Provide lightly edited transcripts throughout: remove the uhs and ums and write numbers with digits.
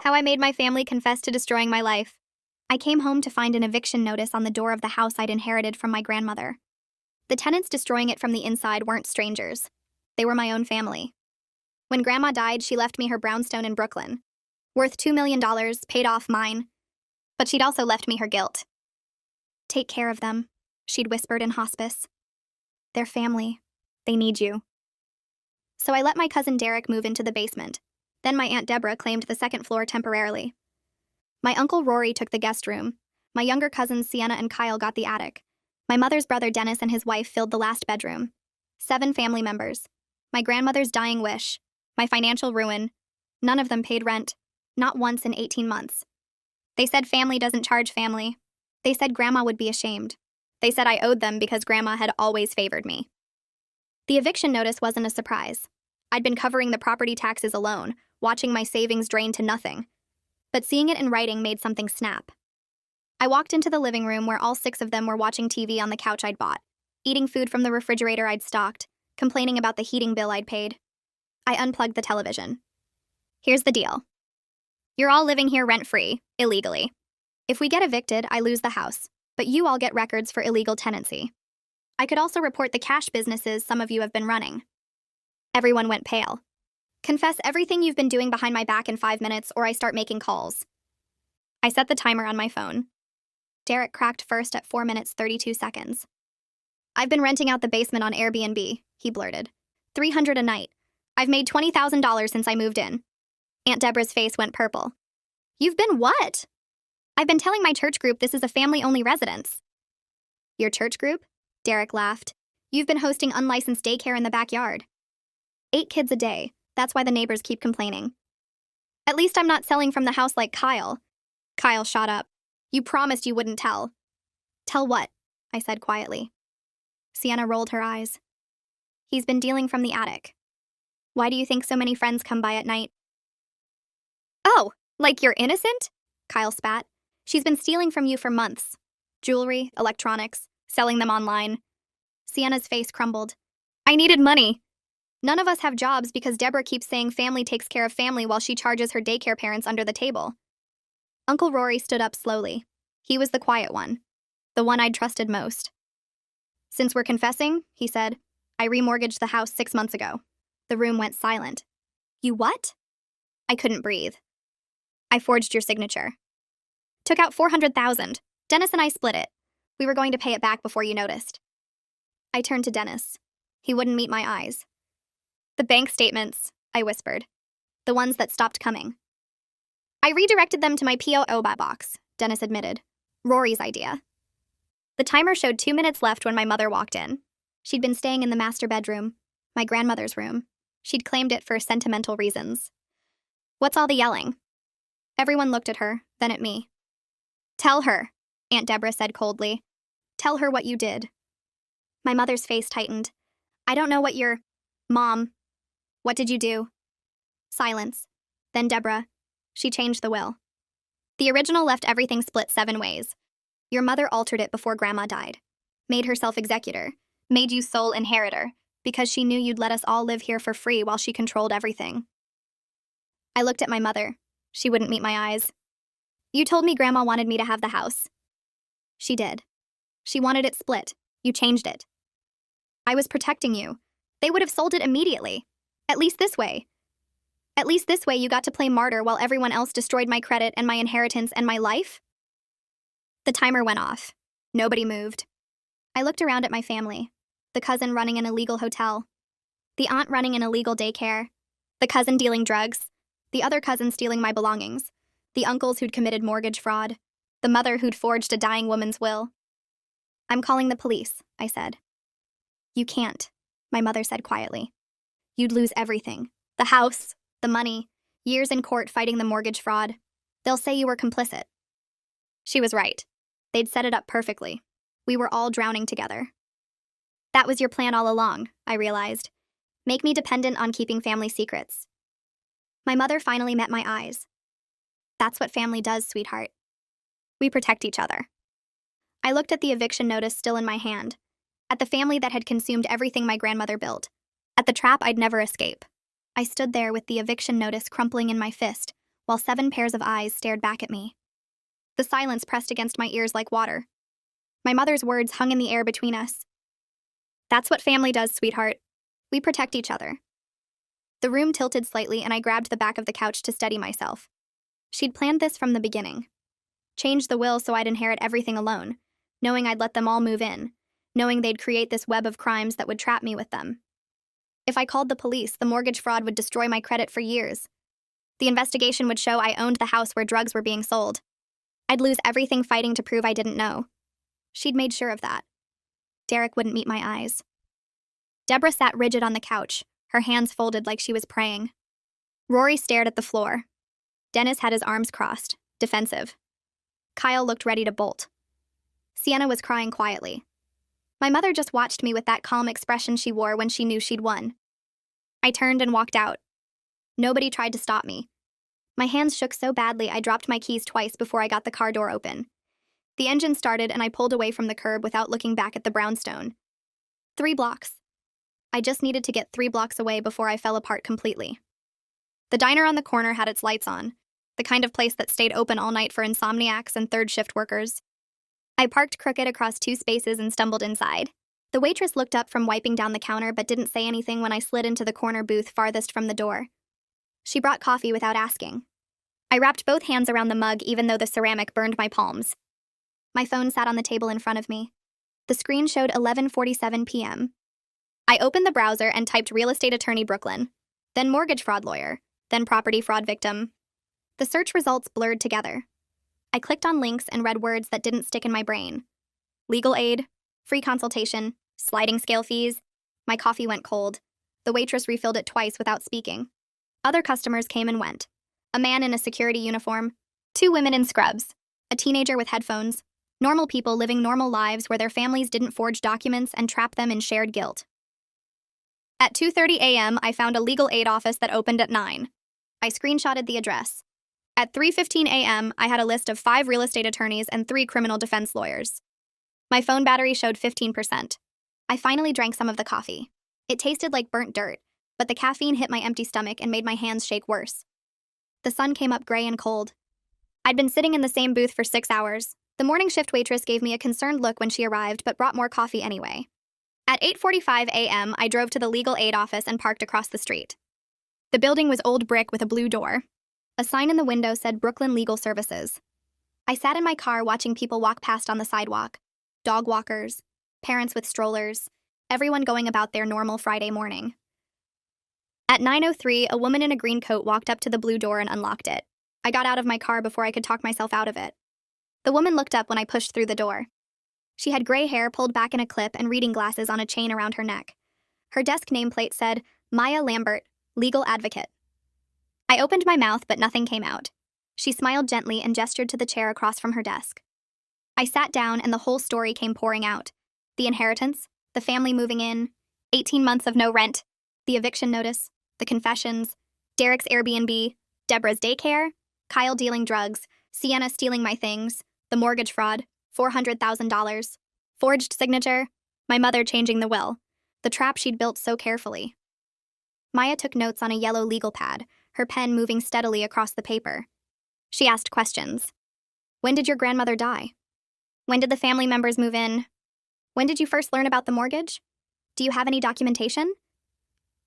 How I made my family confess to destroying my life. I came home to find an eviction notice on the door of the house I'd inherited from my grandmother. The tenants destroying it from the inside weren't strangers. They were my own family. When Grandma died, she left me her brownstone in Brooklyn, worth $2 million, paid off mine. But she'd also left me her guilt. Take care of them, she'd whispered in hospice. They're family. They need you. So I let my cousin Derek move into the basement. Then my Aunt Deborah claimed the second floor temporarily. My Uncle Rory took the guest room. My younger cousins Sienna and Kyle got the attic. My mother's brother Dennis and his wife filled the last bedroom. 7 family members. My grandmother's dying wish. My financial ruin. None of them paid rent. Not once in 18 months. They said family doesn't charge family. They said Grandma would be ashamed. They said I owed them because Grandma had always favored me. The eviction notice wasn't a surprise. I'd been covering the property taxes alone, watching my savings drain to nothing. But seeing it in writing made something snap. I walked into the living room where all 6 of them were watching TV on the couch I'd bought, eating food from the refrigerator I'd stocked, complaining about the heating bill I'd paid. I unplugged the television. Here's the deal. You're all living here rent-free, illegally. If we get evicted, I lose the house, but you all get records for illegal tenancy. I could also report the cash businesses some of you have been running. Everyone went pale. Confess everything you've been doing behind my back in 5 minutes, or I start making calls. I set the timer on my phone. Derek cracked first at 4 minutes 32 seconds. I've been renting out the basement on Airbnb, he blurted. $300 a night. I've made $20,000 since I moved in. Aunt Deborah's face went purple. You've been what? I've been telling my church group this is a family-only residence. Your church group? Derek laughed. You've been hosting unlicensed daycare in the backyard. 8 kids a day. That's why the neighbors keep complaining. At least I'm not selling from the house like Kyle. Kyle shot up. You promised you wouldn't tell. Tell what? I said quietly. Sienna rolled her eyes. He's been dealing from the attic. Why do you think so many friends come by at night? Oh, like you're innocent? Kyle spat. She's been stealing from you for months. Jewelry, electronics, selling them online. Sienna's face crumbled. I needed money. None of us have jobs because Deborah keeps saying family takes care of family while she charges her daycare parents under the table. Uncle Rory stood up slowly. He was the quiet one, the one I'd trusted most. Since we're confessing, he said, I remortgaged the house 6 months ago. The room went silent. You what? I couldn't breathe. I forged your signature. Took out $400,000. Dennis and I split it. We were going to pay it back before you noticed. I turned to Dennis. He wouldn't meet my eyes. The bank statements, I whispered. The ones that stopped coming. I redirected them to my PO box, Dennis admitted. Rory's idea. The timer showed 2 minutes left when my mother walked in. She'd been staying in the master bedroom, my grandmother's room. She'd claimed it for sentimental reasons. What's all the yelling? Everyone looked at her, then at me. Tell her, Aunt Deborah said coldly. Tell her what you did. My mother's face tightened. I don't know what you're... Mom. What did you do? Silence. Then Deborah. She changed the will. The original left everything split 7 ways. Your mother altered it before Grandma died. Made herself executor. Made you sole inheritor. Because she knew you'd let us all live here for free while she controlled everything. I looked at my mother. She wouldn't meet my eyes. You told me Grandma wanted me to have the house. She did. She wanted it split. You changed it. I was protecting you. They would have sold it immediately. At least this way. At least this way you got to play martyr while everyone else destroyed my credit and my inheritance and my life? The timer went off. Nobody moved. I looked around at my family. The cousin running an illegal hotel. The aunt running an illegal daycare. The cousin dealing drugs. The other cousin stealing my belongings. The uncles who'd committed mortgage fraud. The mother who'd forged a dying woman's will. I'm calling the police, I said. You can't, my mother said quietly. You'd lose everything. The house, the money, years in court fighting the mortgage fraud. They'll say you were complicit. She was right. They'd set it up perfectly. We were all drowning together. That was your plan all along, I realized. Make me dependent on keeping family secrets. My mother finally met my eyes. That's what family does, sweetheart. We protect each other. I looked at the eviction notice still in my hand, at the family that had consumed everything my grandmother built, at the trap I'd never escape. I stood there with the eviction notice crumpling in my fist, while 7 pairs of eyes stared back at me. The silence pressed against my ears like water. My mother's words hung in the air between us. "That's what family does, sweetheart. We protect each other." The room tilted slightly and I grabbed the back of the couch to steady myself. She'd planned this from the beginning. Changed the will so I'd inherit everything alone, knowing I'd let them all move in, knowing they'd create this web of crimes that would trap me with them. If I called the police, the mortgage fraud would destroy my credit for years. The investigation would show I owned the house where drugs were being sold. I'd lose everything fighting to prove I didn't know. She'd made sure of that. Derek wouldn't meet my eyes. Deborah sat rigid on the couch, her hands folded like she was praying. Rory stared at the floor. Dennis had his arms crossed, defensive. Kyle looked ready to bolt. Sienna was crying quietly. My mother just watched me with that calm expression she wore when she knew she'd won. I turned and walked out. Nobody tried to stop me. My hands shook so badly I dropped my keys twice before I got the car door open. The engine started and I pulled away from the curb without looking back at the brownstone. 3 blocks. I just needed to get 3 blocks away before I fell apart completely. The diner on the corner had its lights on, the kind of place that stayed open all night for insomniacs and third-shift workers. I parked crooked across 2 spaces and stumbled inside. The waitress looked up from wiping down the counter but didn't say anything when I slid into the corner booth farthest from the door. She brought coffee without asking. I wrapped both hands around the mug even though the ceramic burned my palms. My phone sat on the table in front of me. The screen showed 11:47 p.m. I opened the browser and typed real estate attorney Brooklyn, then mortgage fraud lawyer, then property fraud victim. The search results blurred together. I clicked on links and read words that didn't stick in my brain. Legal aid, free consultation, sliding scale fees. My coffee went cold. The waitress refilled it twice without speaking. Other customers came and went. A man in a security uniform, 2 women in scrubs, a teenager with headphones, normal people living normal lives where their families didn't forge documents and trap them in shared guilt. At 2:30 a.m., I found a legal aid office that opened at 9. I screenshotted the address. At 3:15 a.m., I had a list of 5 real estate attorneys and 3 criminal defense lawyers. My phone battery showed 15%. I finally drank some of the coffee. It tasted like burnt dirt, but the caffeine hit my empty stomach and made my hands shake worse. The sun came up gray and cold. I'd been sitting in the same booth for 6 hours. The morning shift waitress gave me a concerned look when she arrived, but brought more coffee anyway. At 8:45 a.m., I drove to the legal aid office and parked across the street. The building was old brick with a blue door. A sign in the window said Brooklyn Legal Services. I sat in my car watching people walk past on the sidewalk. Dog walkers, parents with strollers, everyone going about their normal Friday morning. At 9:03, a woman in a green coat walked up to the blue door and unlocked it. I got out of my car before I could talk myself out of it. The woman looked up when I pushed through the door. She had gray hair pulled back in a clip and reading glasses on a chain around her neck. Her desk nameplate said, Maya Lambert, Legal Advocate. I opened my mouth, but nothing came out. She smiled gently and gestured to the chair across from her desk. I sat down and the whole story came pouring out. The inheritance, the family moving in, 18 months of no rent, the eviction notice, the confessions, Derek's Airbnb, Deborah's daycare, Kyle dealing drugs, Sienna stealing my things, the mortgage fraud, $400,000, forged signature, my mother changing the will, the trap she'd built so carefully. Maya took notes on a yellow legal pad, her pen moving steadily across the paper. She asked questions. When did your grandmother die? When did the family members move in? When did you first learn about the mortgage? Do you have any documentation?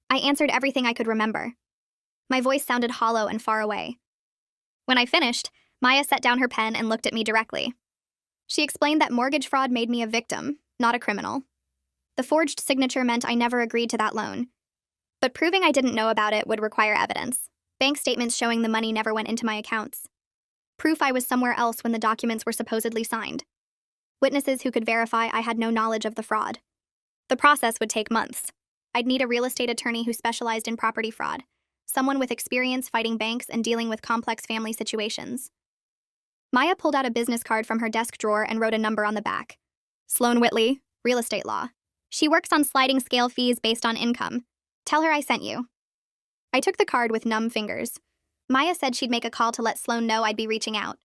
I answered everything I could remember. My voice sounded hollow and far away. When I finished, Maya set down her pen and looked at me directly. She explained that mortgage fraud made me a victim, not a criminal. The forged signature meant I never agreed to that loan. But proving I didn't know about it would require evidence. Bank statements showing the money never went into my accounts. Proof I was somewhere else when the documents were supposedly signed. Witnesses who could verify I had no knowledge of the fraud. The process would take months. I'd need a real estate attorney who specialized in property fraud, someone with experience fighting banks and dealing with complex family situations. Maya pulled out a business card from her desk drawer and wrote a number on the back. Sloan Whitley, real estate law. She works on sliding scale fees based on income. Tell her I sent you. I took the card with numb fingers. Maya said she'd make a call to let Sloan know I'd be reaching out.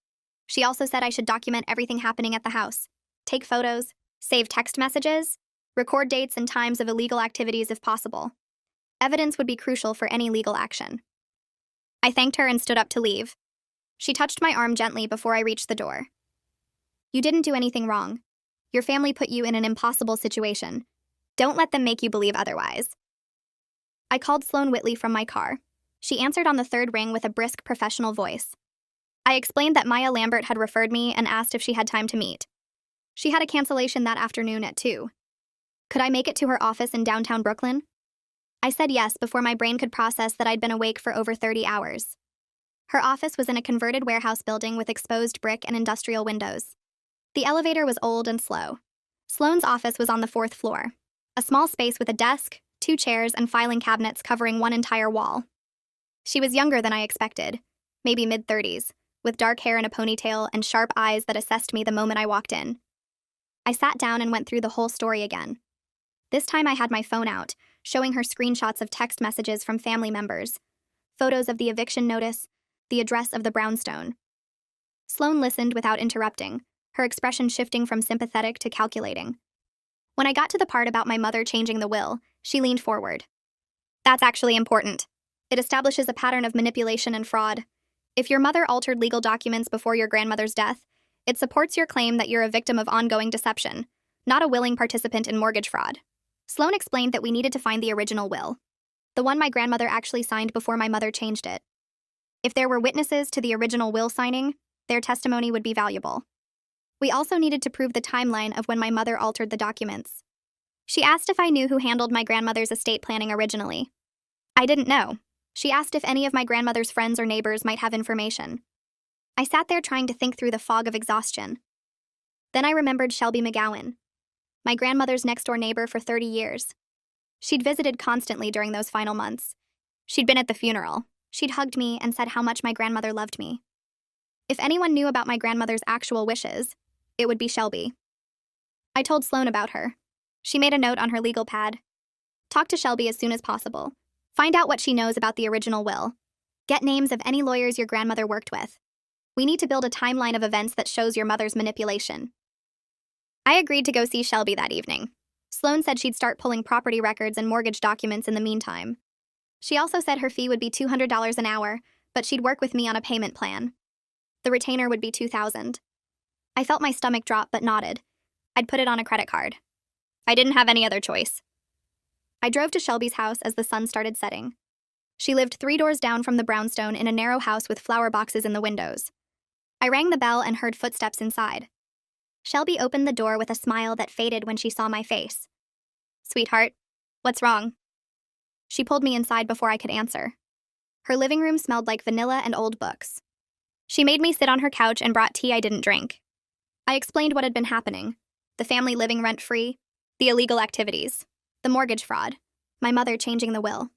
She also said I should document everything happening at the house. Take photos, save text messages, record dates and times of illegal activities if possible. Evidence would be crucial for any legal action. I thanked her and stood up to leave. She touched my arm gently before I reached the door. You didn't do anything wrong. Your family put you in an impossible situation. Don't let them make you believe otherwise. I called Sloane Whitley from my car. She answered on the third ring with a brisk, professional voice. I explained that Maya Lambert had referred me and asked if she had time to meet. She had a cancellation that afternoon at 2. Could I make it to her office in downtown Brooklyn? I said yes before my brain could process that I'd been awake for over 30 hours. Her office was in a converted warehouse building with exposed brick and industrial windows. The elevator was old and slow. Sloane's office was on the 4th floor, a small space with a desk, 2 chairs, and filing cabinets covering one entire wall. She was younger than I expected, maybe mid-30s, with dark hair in a ponytail and sharp eyes that assessed me the moment I walked in. I sat down and went through the whole story again. This time I had my phone out, showing her screenshots of text messages from family members, photos of the eviction notice, the address of the brownstone. Sloane listened without interrupting, her expression shifting from sympathetic to calculating. When I got to the part about my mother changing the will, she leaned forward. That's actually important. It establishes a pattern of manipulation and fraud. If your mother altered legal documents before your grandmother's death, it supports your claim that you're a victim of ongoing deception, not a willing participant in mortgage fraud. Sloane explained that we needed to find the original will, the one my grandmother actually signed before my mother changed it. If there were witnesses to the original will signing, their testimony would be valuable. We also needed to prove the timeline of when my mother altered the documents. She asked if I knew who handled my grandmother's estate planning originally. I didn't know. She asked if any of my grandmother's friends or neighbors might have information. I sat there trying to think through the fog of exhaustion. Then I remembered Shelby McGowan, my grandmother's next-door neighbor for 30 years. She'd visited constantly during those final months. She'd been at the funeral. She'd hugged me and said how much my grandmother loved me. If anyone knew about my grandmother's actual wishes, it would be Shelby. I told Sloane about her. She made a note on her legal pad. Talk to Shelby as soon as possible. Find out what she knows about the original will. Get names of any lawyers your grandmother worked with. We need to build a timeline of events that shows your mother's manipulation. I agreed to go see Shelby that evening. Sloane said she'd start pulling property records and mortgage documents in the meantime. She also said her fee would be $200 an hour, but she'd work with me on a payment plan. The retainer would be $2,000. I felt my stomach drop but nodded. I'd put it on a credit card. I didn't have any other choice. I drove to Shelby's house as the sun started setting. She lived 3 doors down from the brownstone in a narrow house with flower boxes in the windows. I rang the bell and heard footsteps inside. Shelby opened the door with a smile that faded when she saw my face. Sweetheart, what's wrong? She pulled me inside before I could answer. Her living room smelled like vanilla and old books. She made me sit on her couch and brought tea I didn't drink. I explained what had been happening: the family living rent-free, the illegal activities, the mortgage fraud, my mother changing the will.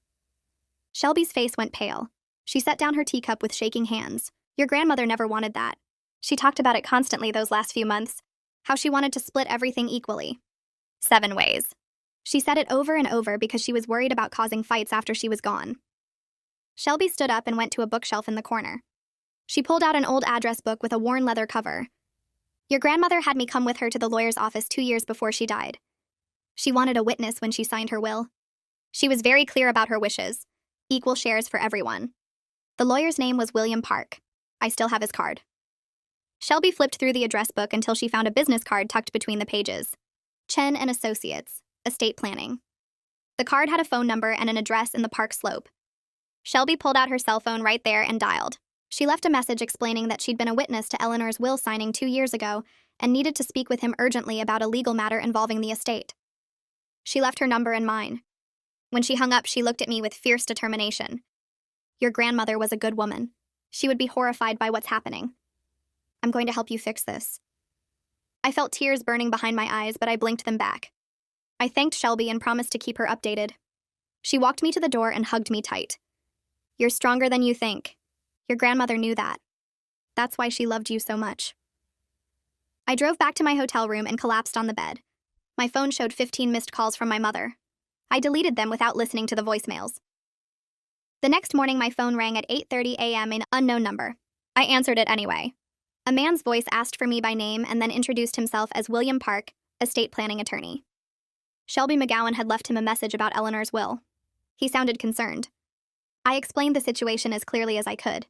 Shelby's face went pale. She set down her teacup with shaking hands. Your grandmother never wanted that. She talked about it constantly those last few months, how she wanted to split everything equally. 7 ways. She said it over and over because she was worried about causing fights after she was gone. Shelby stood up and went to a bookshelf in the corner. She pulled out an old address book with a worn leather cover. Your grandmother had me come with her to the lawyer's office 2 years before she died. She wanted a witness when she signed her will. She was very clear about her wishes: equal shares for everyone. The lawyer's name was William Park. I still have his card. Shelby flipped through the address book until she found a business card tucked between the pages. Chen and Associates, Estate Planning. The card had a phone number and an address in the Park Slope. Shelby pulled out her cell phone right there and dialed. She left a message explaining that she'd been a witness to Eleanor's will signing 2 years ago and needed to speak with him urgently about a legal matter involving the estate. She left her number and mine. When she hung up, she looked at me with fierce determination. Your grandmother was a good woman. She would be horrified by what's happening. I'm going to help you fix this. I felt tears burning behind my eyes, but I blinked them back. I thanked Shelby and promised to keep her updated. She walked me to the door and hugged me tight. You're stronger than you think. Your grandmother knew that. That's why she loved you so much. I drove back to my hotel room and collapsed on the bed. My phone showed 15 missed calls from my mother. I deleted them without listening to the voicemails. The next morning, my phone rang at 8:30 a.m. an unknown number. I answered it anyway. A man's voice asked for me by name and then introduced himself as William Park, estate planning attorney. Shelby McGowan had left him a message about Eleanor's will. He sounded concerned. I explained the situation as clearly as I could.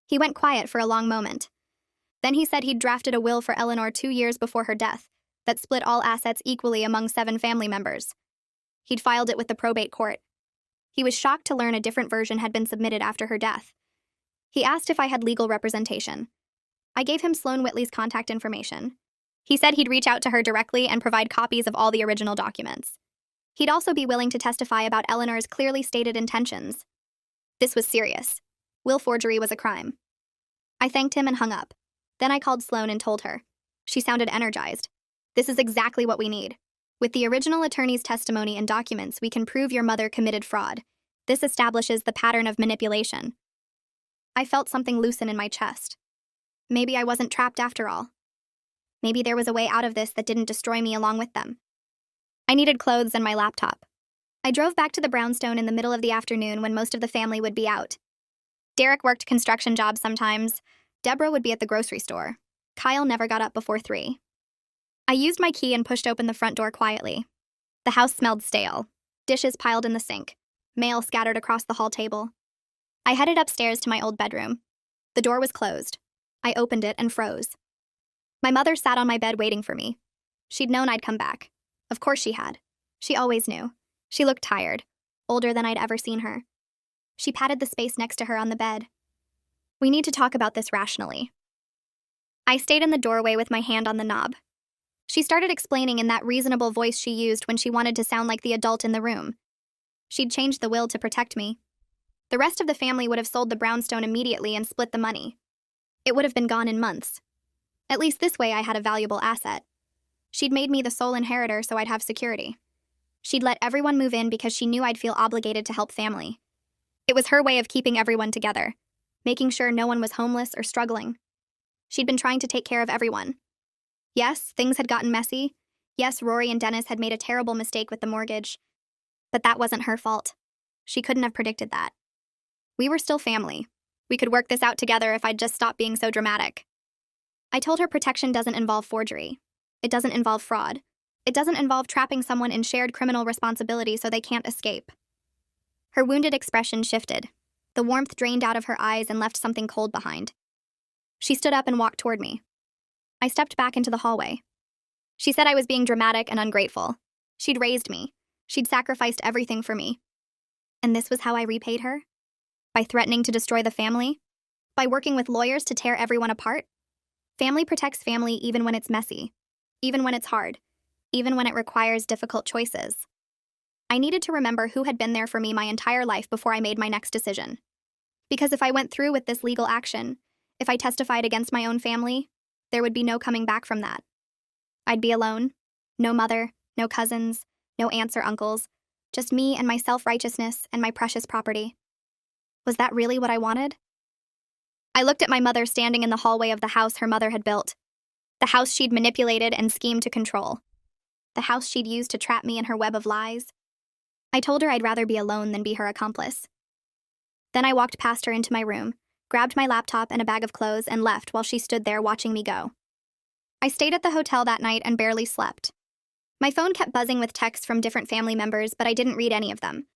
He went quiet for a long moment. Then he said he'd drafted a will for Eleanor 2 years before her death that split all assets equally among 7 family members. He'd filed it with the probate court. He was shocked to learn a different version had been submitted after her death. He asked if I had legal representation. I gave him Sloane Whitley's contact information. He said he'd reach out to her directly and provide copies of all the original documents. He'd also be willing to testify about Eleanor's clearly stated intentions. This was serious. Will forgery was a crime. I thanked him and hung up. Then I called Sloane and told her. She sounded energized. This is exactly what we need. With the original attorney's testimony and documents, we can prove your mother committed fraud. This establishes the pattern of manipulation. I felt something loosen in my chest. Maybe I wasn't trapped after all. Maybe there was a way out of this that didn't destroy me along with them. I needed clothes and my laptop. I drove back to the brownstone in the middle of the afternoon when most of the family would be out. Derek worked construction jobs sometimes. Deborah would be at the grocery store. Kyle never got up before 3. I used my key and pushed open the front door quietly. The house smelled stale. Dishes piled in the sink. Mail scattered across the hall table. I headed upstairs to my old bedroom. The door was closed. I opened it and froze. My mother sat on my bed waiting for me. She'd known I'd come back. Of course she had. She always knew. She looked tired, older than I'd ever seen her. She patted the space next to her on the bed. We need to talk about this rationally. I stayed in the doorway with my hand on the knob. She started explaining in that reasonable voice she used when she wanted to sound like the adult in the room. She'd changed the will to protect me. The rest of the family would have sold the brownstone immediately and split the money. It would have been gone in months. At least this way I had a valuable asset. She'd made me the sole inheritor so I'd have security. She'd let everyone move in because she knew I'd feel obligated to help family. It was her way of keeping everyone together, making sure no one was homeless or struggling. She'd been trying to take care of everyone. Yes, things had gotten messy. Yes, Rory and Dennis had made a terrible mistake with the mortgage. But that wasn't her fault. She couldn't have predicted that. We were still family. We could work this out together if I'd just stopped being so dramatic. I told her protection doesn't involve forgery. It doesn't involve fraud. It doesn't involve trapping someone in shared criminal responsibility so they can't escape. Her wounded expression shifted. The warmth drained out of her eyes and left something cold behind. She stood up and walked toward me. I stepped back into the hallway. She said I was being dramatic and ungrateful. She'd raised me. She'd sacrificed everything for me. And this was how I repaid her? By threatening to destroy the family? By working with lawyers to tear everyone apart? Family protects family even when it's messy. Even when it's hard. Even when it requires difficult choices. I needed to remember who had been there for me my entire life before I made my next decision. Because if I went through with this legal action, if I testified against my own family, there would be no coming back from that. I'd be alone. No mother, no cousins, no aunts or uncles. Just me and my self-righteousness and my precious property. Was that really what I wanted? I looked at my mother standing in the hallway of the house her mother had built. The house she'd manipulated and schemed to control. The house she'd used to trap me in her web of lies. I told her I'd rather be alone than be her accomplice. Then I walked past her into my room, grabbed my laptop and a bag of clothes and left while she stood there watching me go. I stayed at the hotel that night and barely slept. My phone kept buzzing with texts from different family members, but I didn't read any of them.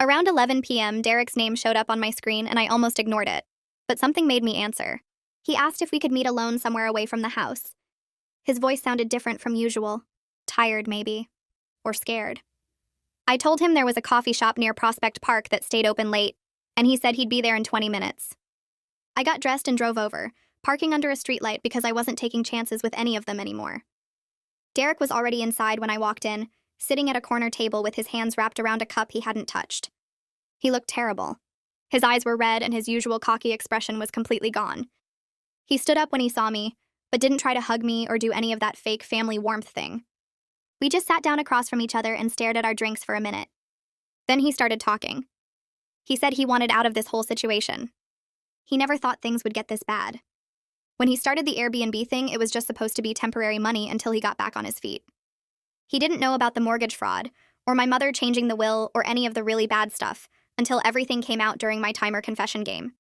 Around 11 p.m., Derek's name showed up on my screen and I almost ignored it, but something made me answer. He asked if we could meet alone somewhere away from the house. His voice sounded different from usual. Tired, maybe. Or scared. I told him there was a coffee shop near Prospect Park that stayed open late, and he said he'd be there in 20 minutes. I got dressed and drove over, parking under a streetlight because I wasn't taking chances with any of them anymore. Derek was already inside when I walked in, sitting at a corner table with his hands wrapped around a cup he hadn't touched. He looked terrible. His eyes were red and his usual cocky expression was completely gone. He stood up when he saw me, but didn't try to hug me or do any of that fake family warmth thing. We just sat down across from each other and stared at our drinks for a minute. Then he started talking. He said he wanted out of this whole situation. He never thought things would get this bad. When he started the Airbnb thing, it was just supposed to be temporary money until he got back on his feet. He didn't know about the mortgage fraud, or my mother changing the will, or any of the really bad stuff, until everything came out during my timer confession game.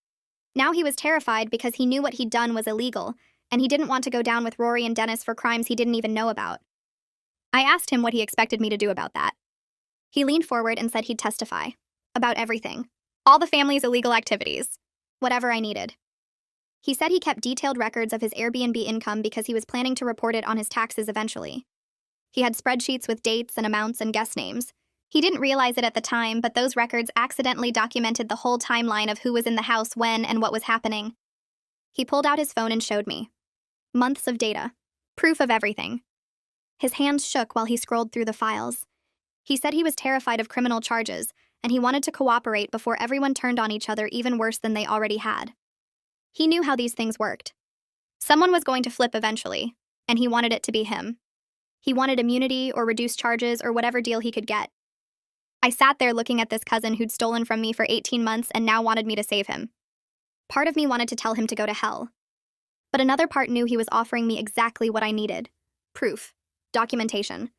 Now he was terrified because he knew what he'd done was illegal, and he didn't want to go down with Rory and Dennis for crimes he didn't even know about. I asked him what he expected me to do about that. He leaned forward and said he'd testify. About everything. All the family's illegal activities. Whatever I needed. He said he kept detailed records of his Airbnb income because he was planning to report it on his taxes eventually. He had spreadsheets with dates and amounts and guest names. He didn't realize it at the time, but those records accidentally documented the whole timeline of who was in the house when and what was happening. He pulled out his phone and showed me. Months of data. Proof of everything. His hands shook while he scrolled through the files. He said he was terrified of criminal charges, and he wanted to cooperate before everyone turned on each other even worse than they already had. He knew how these things worked. Someone was going to flip eventually, and he wanted it to be him. He wanted immunity or reduced charges or whatever deal he could get. I sat there looking at this cousin who'd stolen from me for 18 months and now wanted me to save him. Part of me wanted to tell him to go to hell. But another part knew he was offering me exactly what I needed. Proof. Documentation.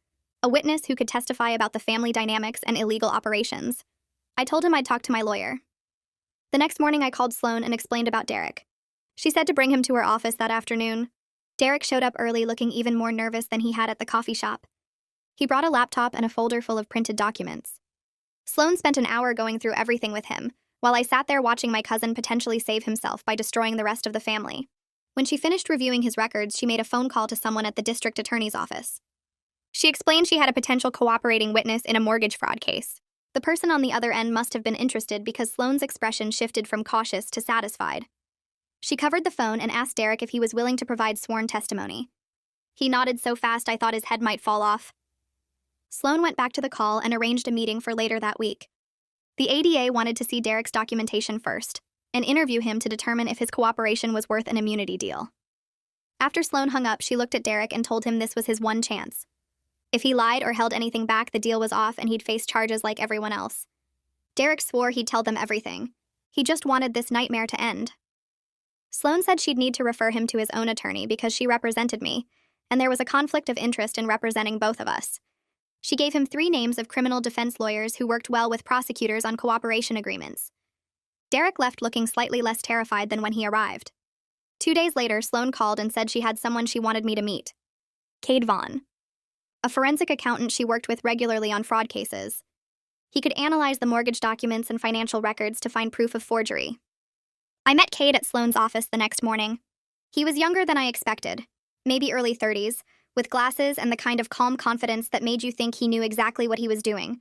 A witness who could testify about the family dynamics and illegal operations. I told him I'd talk to my lawyer. The next morning I called Sloan and explained about Derek. She said to bring him to her office that afternoon. Derek showed up early looking even more nervous than he had at the coffee shop. He brought a laptop and a folder full of printed documents. Sloan spent an hour going through everything with him, while I sat there watching my cousin potentially save himself by destroying the rest of the family. When she finished reviewing his records, she made a phone call to someone at the district attorney's office. She explained she had a potential cooperating witness in a mortgage fraud case. The person on the other end must have been interested because Sloan's expression shifted from cautious to satisfied. She covered the phone and asked Derek if he was willing to provide sworn testimony. He nodded so fast I thought his head might fall off. Sloan went back to the call and arranged a meeting for later that week. The ADA wanted to see Derek's documentation first and interview him to determine if his cooperation was worth an immunity deal. After Sloan hung up, she looked at Derek and told him this was his one chance. If he lied or held anything back, the deal was off and he'd face charges like everyone else. Derek swore he'd tell them everything. He just wanted this nightmare to end. Sloan said she'd need to refer him to his own attorney because she represented me, and there was a conflict of interest in representing both of us. She gave him 3 names of criminal defense lawyers who worked well with prosecutors on cooperation agreements. Derek left looking slightly less terrified than when he arrived. 2 days later, Sloan called and said she had someone she wanted me to meet. Cade Vaughn. A forensic accountant she worked with regularly on fraud cases. He could analyze the mortgage documents and financial records to find proof of forgery. I met Cade at Sloan's office the next morning. He was younger than I expected, maybe early 30s, with glasses and the kind of calm confidence that made you think he knew exactly what he was doing.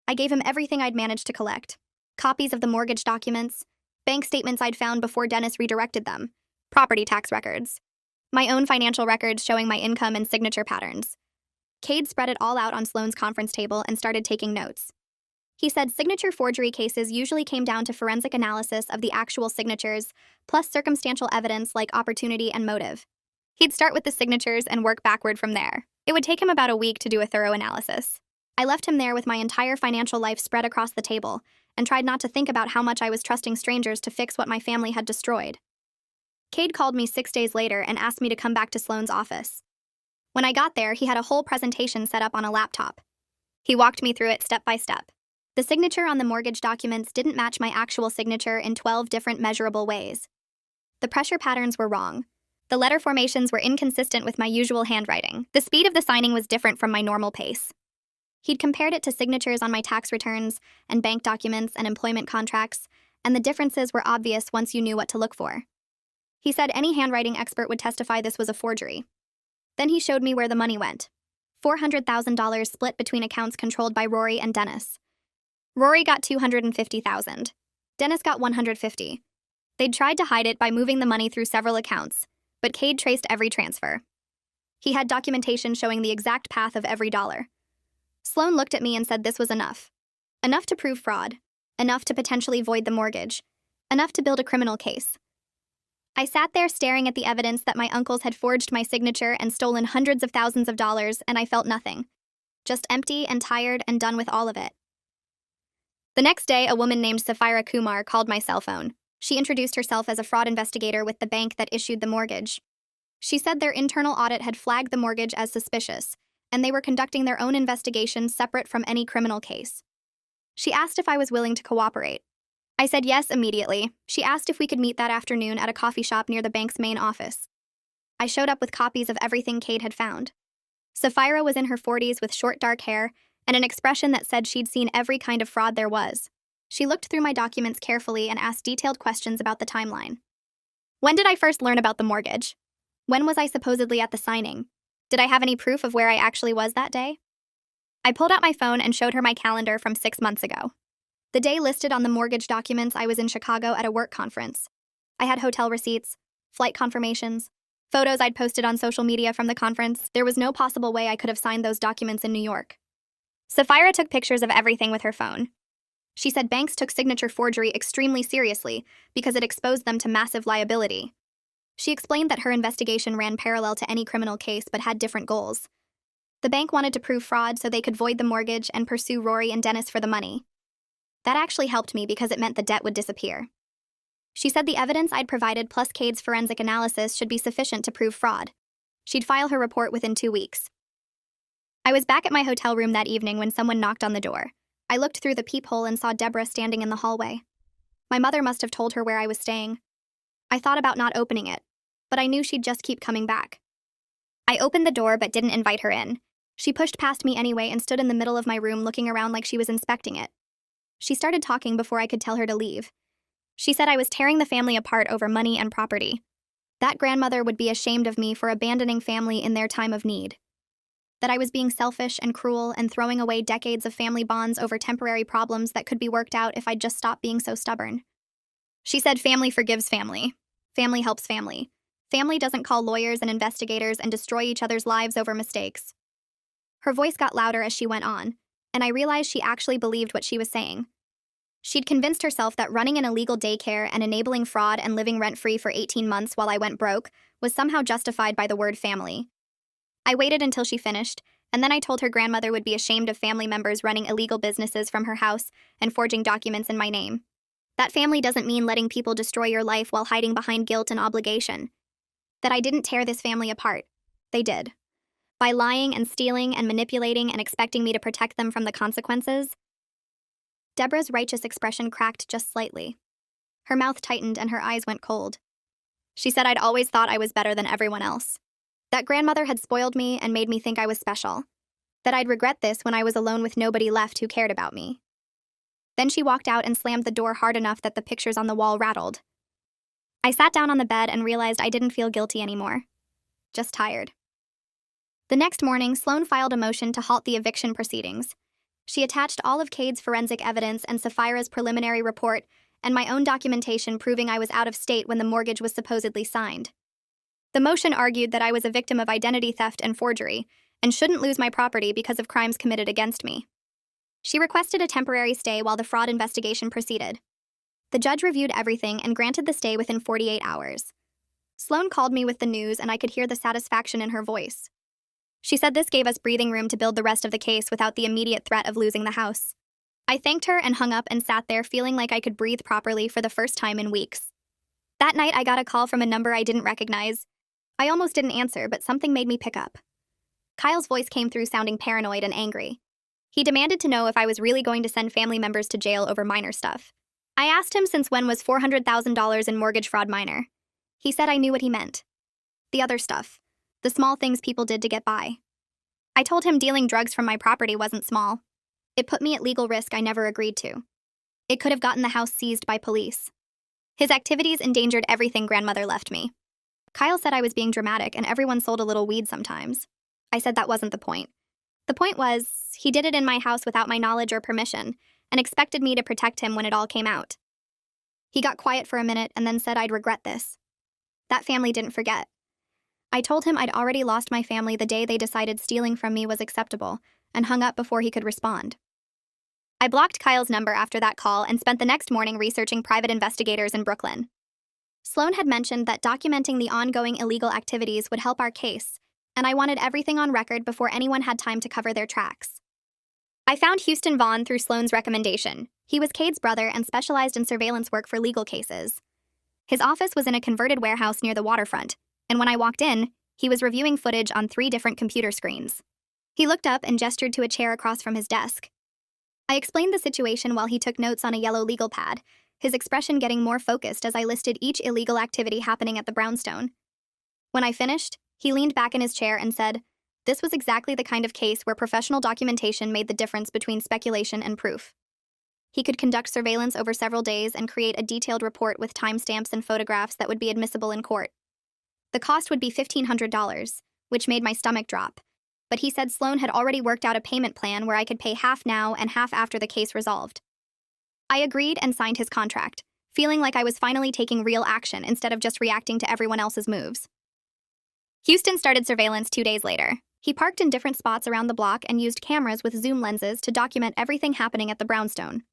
I gave him everything I'd managed to collect. Copies of the mortgage documents, bank statements I'd found before Dennis redirected them, property tax records, my own financial records showing my income and signature patterns. Cade spread it all out on Sloan's conference table and started taking notes. He said signature forgery cases usually came down to forensic analysis of the actual signatures, plus circumstantial evidence like opportunity and motive. He'd start with the signatures and work backward from there. It would take him about a week to do a thorough analysis. I left him there with my entire financial life spread across the table and tried not to think about how much I was trusting strangers to fix what my family had destroyed. Cade called me 6 days later and asked me to come back to Sloan's office. When I got there, he had a whole presentation set up on a laptop. He walked me through it step by step. The signature on the mortgage documents didn't match my actual signature in 12 different measurable ways. The pressure patterns were wrong. The letter formations were inconsistent with my usual handwriting. The speed of the signing was different from my normal pace. He'd compared it to signatures on my tax returns and bank documents and employment contracts, and the differences were obvious once you knew what to look for. He said any handwriting expert would testify this was a forgery. Then he showed me where the money went. $400,000 split between accounts controlled by Rory and Dennis. Rory got $250,000. Dennis got $150,000. They'd tried to hide it by moving the money through several accounts, but Cade traced every transfer. He had documentation showing the exact path of every dollar. Sloan looked at me and said this was enough. Enough to prove fraud. Enough to potentially void the mortgage. Enough to build a criminal case. I sat there staring at the evidence that my uncles had forged my signature and stolen hundreds of thousands of dollars, and I felt nothing. Just empty and tired and done with all of it. The next day, a woman named Safira Kumar called my cell phone. She introduced herself as a fraud investigator with the bank that issued the mortgage. She said their internal audit had flagged the mortgage as suspicious, and they were conducting their own investigation separate from any criminal case. She asked if I was willing to cooperate. I said yes immediately. She asked if we could meet that afternoon at a coffee shop near the bank's main office. I showed up with copies of everything Cade had found. Safira was in her 40s with short dark hair and an expression that said she'd seen every kind of fraud there was. She looked through my documents carefully and asked detailed questions about the timeline. When did I first learn about the mortgage? When was I supposedly at the signing? Did I have any proof of where I actually was that day? I pulled out my phone and showed her my calendar from 6 months ago. The day listed on the mortgage documents, I was in Chicago at a work conference. I had hotel receipts, flight confirmations, photos I'd posted on social media from the conference. There was no possible way I could have signed those documents in New York. Sapphira took pictures of everything with her phone. She said banks took signature forgery extremely seriously because it exposed them to massive liability. She explained that her investigation ran parallel to any criminal case but had different goals. The bank wanted to prove fraud so they could void the mortgage and pursue Rory and Dennis for the money. That actually helped me because it meant the debt would disappear. She said the evidence I'd provided plus Cade's forensic analysis should be sufficient to prove fraud. She'd file her report within 2 weeks. I was back at my hotel room that evening when someone knocked on the door. I looked through the peephole and saw Deborah standing in the hallway. My mother must have told her where I was staying. I thought about not opening it, but I knew she'd just keep coming back. I opened the door but didn't invite her in. She pushed past me anyway and stood in the middle of my room looking around like she was inspecting it. She started talking before I could tell her to leave. She said I was tearing the family apart over money and property. That grandmother would be ashamed of me for abandoning family in their time of need. That I was being selfish and cruel and throwing away decades of family bonds over temporary problems that could be worked out if I'd just stopped being so stubborn. She said family forgives family. Family helps family. Family doesn't call lawyers and investigators and destroy each other's lives over mistakes. Her voice got louder as she went on, and I realized she actually believed what she was saying. She'd convinced herself that running an illegal daycare and enabling fraud and living rent-free for 18 months while I went broke was somehow justified by the word family. I waited until she finished, and then I told her grandmother would be ashamed of family members running illegal businesses from her house and forging documents in my name. That family doesn't mean letting people destroy your life while hiding behind guilt and obligation. That I didn't tear this family apart. They did. By lying and stealing and manipulating and expecting me to protect them from the consequences. Deborah's righteous expression cracked just slightly. Her mouth tightened and her eyes went cold. She said I'd always thought I was better than everyone else. That grandmother had spoiled me and made me think I was special. That I'd regret this when I was alone with nobody left who cared about me. Then she walked out and slammed the door hard enough that the pictures on the wall rattled. I sat down on the bed and realized I didn't feel guilty anymore. Just tired. The next morning, Sloan filed a motion to halt the eviction proceedings. She attached all of Cade's forensic evidence and Sapphira's preliminary report and my own documentation proving I was out of state when the mortgage was supposedly signed. The motion argued that I was a victim of identity theft and forgery and shouldn't lose my property because of crimes committed against me. She requested a temporary stay while the fraud investigation proceeded. The judge reviewed everything and granted the stay within 48 hours. Sloan called me with the news and I could hear the satisfaction in her voice. She said this gave us breathing room to build the rest of the case without the immediate threat of losing the house. I thanked her and hung up and sat there feeling like I could breathe properly for the first time in weeks. That night I got a call from a number I didn't recognize. I almost didn't answer, but something made me pick up. Kyle's voice came through sounding paranoid and angry. He demanded to know if I was really going to send family members to jail over minor stuff. I asked him since when was $400,000 in mortgage fraud minor. He said I knew what he meant. The other stuff. The small things people did to get by. I told him dealing drugs from my property wasn't small. It put me at legal risk I never agreed to. It could have gotten the house seized by police. His activities endangered everything grandmother left me. Kyle said I was being dramatic and everyone sold a little weed sometimes. I said that wasn't the point. The point was, he did it in my house without my knowledge or permission and expected me to protect him when it all came out. He got quiet for a minute and then said I'd regret this. That family didn't forget. I told him I'd already lost my family the day they decided stealing from me was acceptable, and hung up before he could respond. I blocked Kyle's number after that call and spent the next morning researching private investigators in Brooklyn. Sloan had mentioned that documenting the ongoing illegal activities would help our case, and I wanted everything on record before anyone had time to cover their tracks. I found Houston Vaughn through Sloan's recommendation. He was Cade's brother and specialized in surveillance work for legal cases. His office was in a converted warehouse near the waterfront, and when I walked in, he was reviewing footage on 3 different computer screens. He looked up and gestured to a chair across from his desk. I explained the situation while he took notes on a yellow legal pad, his expression getting more focused as I listed each illegal activity happening at the brownstone. When I finished, he leaned back in his chair and said, "This was exactly the kind of case where professional documentation made the difference between speculation and proof." He could conduct surveillance over several days and create a detailed report with timestamps and photographs that would be admissible in court. The cost would be $1,500, which made my stomach drop. But he said Sloan had already worked out a payment plan where I could pay half now and half after the case resolved. I agreed and signed his contract, feeling like I was finally taking real action instead of just reacting to everyone else's moves. Houston started surveillance 2 days later. He parked in different spots around the block and used cameras with zoom lenses to document everything happening at the brownstone.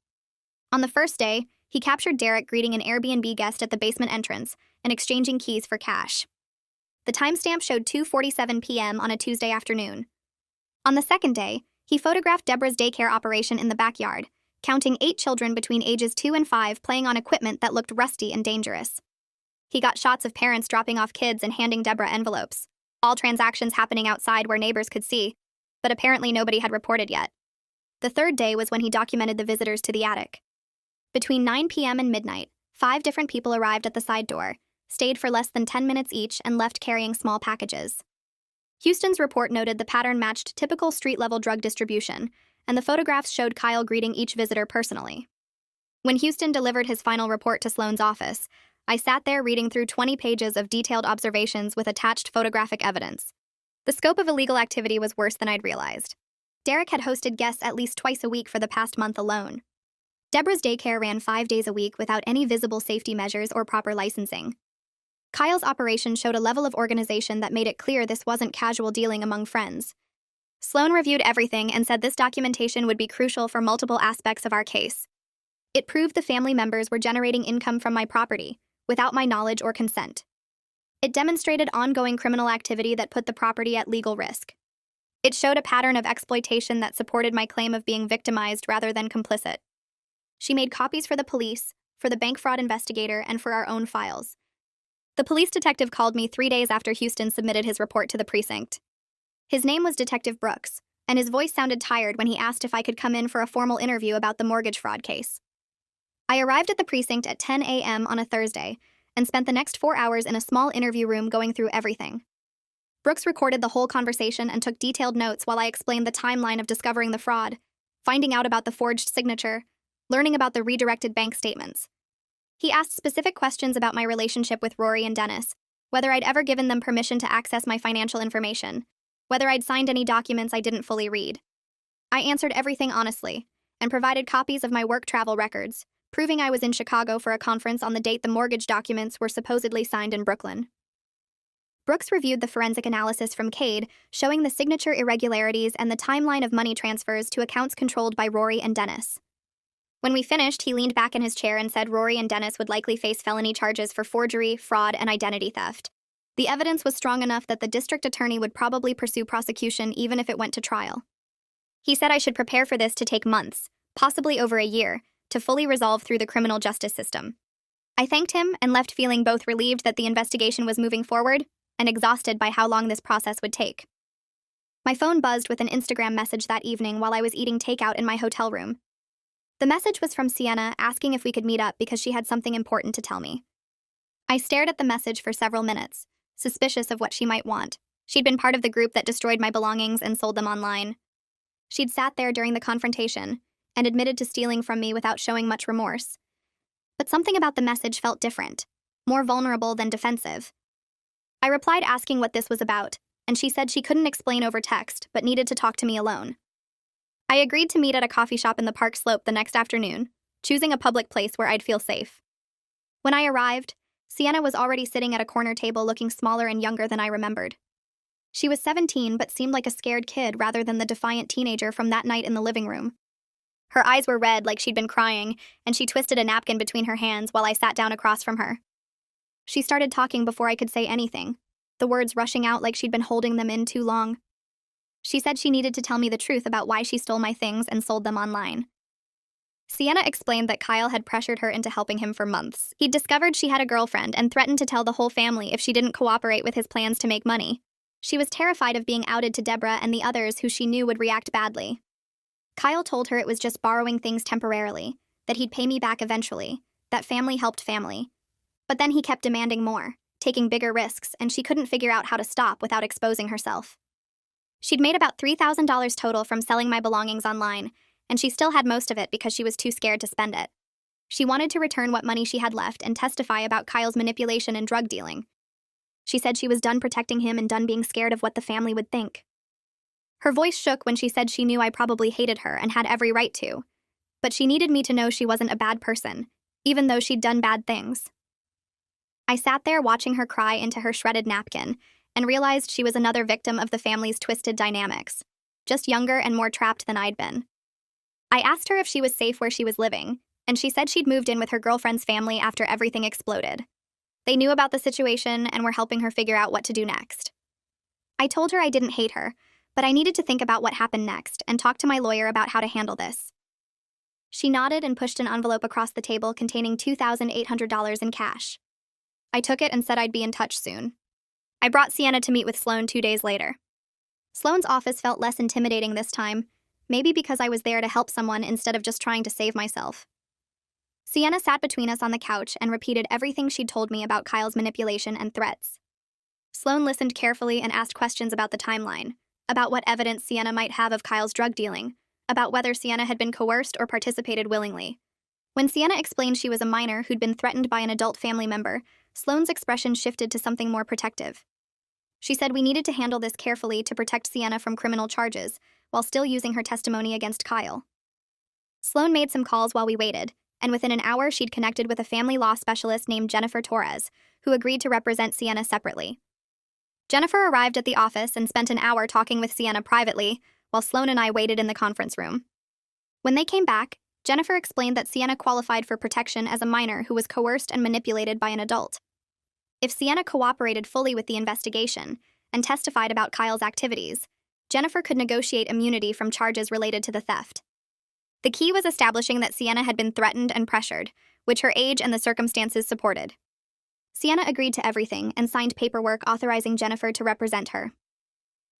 On the first day, he captured Derek greeting an Airbnb guest at the basement entrance and exchanging keys for cash. The timestamp showed 2:47 p.m. on a Tuesday afternoon. On the second day, he photographed Deborah's daycare operation in the backyard, counting 8 children between ages 2 and 5 playing on equipment that looked rusty and dangerous. He got shots of parents dropping off kids and handing Deborah envelopes, all transactions happening outside where neighbors could see, but apparently nobody had reported yet. The third day was when he documented the visitors to the attic. Between 9 p.m. and midnight, 5 different people arrived at the side door, stayed for less than 10 minutes each, and left carrying small packages. Houston's report noted the pattern matched typical street-level drug distribution, and the photographs showed Kyle greeting each visitor personally. When Houston delivered his final report to Sloan's office, I sat there reading through 20 pages of detailed observations with attached photographic evidence. The scope of illegal activity was worse than I'd realized. Derek had hosted guests at least twice a week for the past month alone. Deborah's daycare ran 5 days a week without any visible safety measures or proper licensing. Kyle's operation showed a level of organization that made it clear this wasn't casual dealing among friends. Sloan reviewed everything and said this documentation would be crucial for multiple aspects of our case. It proved the family members were generating income from my property, without my knowledge or consent. It demonstrated ongoing criminal activity that put the property at legal risk. It showed a pattern of exploitation that supported my claim of being victimized rather than complicit. She made copies for the police, for the bank fraud investigator, and for our own files. The police detective called me 3 days after Houston submitted his report to the precinct. His name was Detective Brooks, and his voice sounded tired when he asked if I could come in for a formal interview about the mortgage fraud case. I arrived at the precinct at 10 a.m. on a Thursday and spent the next 4 hours in a small interview room going through everything. Brooks recorded the whole conversation and took detailed notes while I explained the timeline of discovering the fraud, finding out about the forged signature, learning about the redirected bank statements. He asked specific questions about my relationship with Rory and Dennis, whether I'd ever given them permission to access my financial information, whether I'd signed any documents I didn't fully read. I answered everything honestly, and provided copies of my work travel records, proving I was in Chicago for a conference on the date the mortgage documents were supposedly signed in Brooklyn. Brooks reviewed the forensic analysis from Cade, showing the signature irregularities and the timeline of money transfers to accounts controlled by Rory and Dennis. When we finished, he leaned back in his chair and said Rory and Dennis would likely face felony charges for forgery, fraud, and identity theft. The evidence was strong enough that the district attorney would probably pursue prosecution even if it went to trial. He said I should prepare for this to take months, possibly over a year, to fully resolve through the criminal justice system. I thanked him and left feeling both relieved that the investigation was moving forward and exhausted by how long this process would take. My phone buzzed with an Instagram message that evening while I was eating takeout in my hotel room. The message was from Sienna asking if we could meet up because she had something important to tell me. I stared at the message for several minutes, suspicious of what she might want. She'd been part of the group that destroyed my belongings and sold them online. She'd sat there during the confrontation and admitted to stealing from me without showing much remorse. But something about the message felt different, more vulnerable than defensive. I replied asking what this was about, and she said she couldn't explain over text but needed to talk to me alone. I agreed to meet at a coffee shop in the Park Slope the next afternoon, choosing a public place where I'd feel safe. When I arrived, Sienna was already sitting at a corner table looking smaller and younger than I remembered. She was 17 but seemed like a scared kid rather than the defiant teenager from that night in the living room. Her eyes were red like she'd been crying, and she twisted a napkin between her hands while I sat down across from her. She started talking before I could say anything, the words rushing out like she'd been holding them in too long. She said she needed to tell me the truth about why she stole my things and sold them online. Sienna explained that Kyle had pressured her into helping him for months. He'd discovered she had a girlfriend and threatened to tell the whole family if she didn't cooperate with his plans to make money. She was terrified of being outed to Deborah and the others who she knew would react badly. Kyle told her it was just borrowing things temporarily, that he'd pay me back eventually, that family helped family. But then he kept demanding more, taking bigger risks, and she couldn't figure out how to stop without exposing herself. She'd made about $3,000 total from selling my belongings online, and she still had most of it because she was too scared to spend it. She wanted to return what money she had left and testify about Kyle's manipulation and drug dealing. She said she was done protecting him and done being scared of what the family would think. Her voice shook when she said she knew I probably hated her and had every right to, but she needed me to know she wasn't a bad person, even though she'd done bad things. I sat there watching her cry into her shredded napkin and realized she was another victim of the family's twisted dynamics, just younger and more trapped than I'd been. I asked her if she was safe where she was living, and she said she'd moved in with her girlfriend's family after everything exploded. They knew about the situation and were helping her figure out what to do next. I told her I didn't hate her, but I needed to think about what happened next and talk to my lawyer about how to handle this. She nodded and pushed an envelope across the table containing $2,800 in cash. I took it and said I'd be in touch soon. I brought Sienna to meet with Sloan 2 days later. Sloan's office felt less intimidating this time, maybe because I was there to help someone instead of just trying to save myself. Sienna sat between us on the couch and repeated everything she'd told me about Kyle's manipulation and threats. Sloan listened carefully and asked questions about the timeline, about what evidence Sienna might have of Kyle's drug dealing, about whether Sienna had been coerced or participated willingly. When Sienna explained she was a minor who'd been threatened by an adult family member, Sloan's expression shifted to something more protective. She said we needed to handle this carefully to protect Sienna from criminal charges, while still using her testimony against Kyle. Sloan made some calls while we waited, and within an hour she'd connected with a family law specialist named Jennifer Torres, who agreed to represent Sienna separately. Jennifer arrived at the office and spent an hour talking with Sienna privately, while Sloan and I waited in the conference room. When they came back, Jennifer explained that Sienna qualified for protection as a minor who was coerced and manipulated by an adult. If Sienna cooperated fully with the investigation and testified about Kyle's activities, Jennifer could negotiate immunity from charges related to the theft. The key was establishing that Sienna had been threatened and pressured, which her age and the circumstances supported. Sienna agreed to everything and signed paperwork authorizing Jennifer to represent her.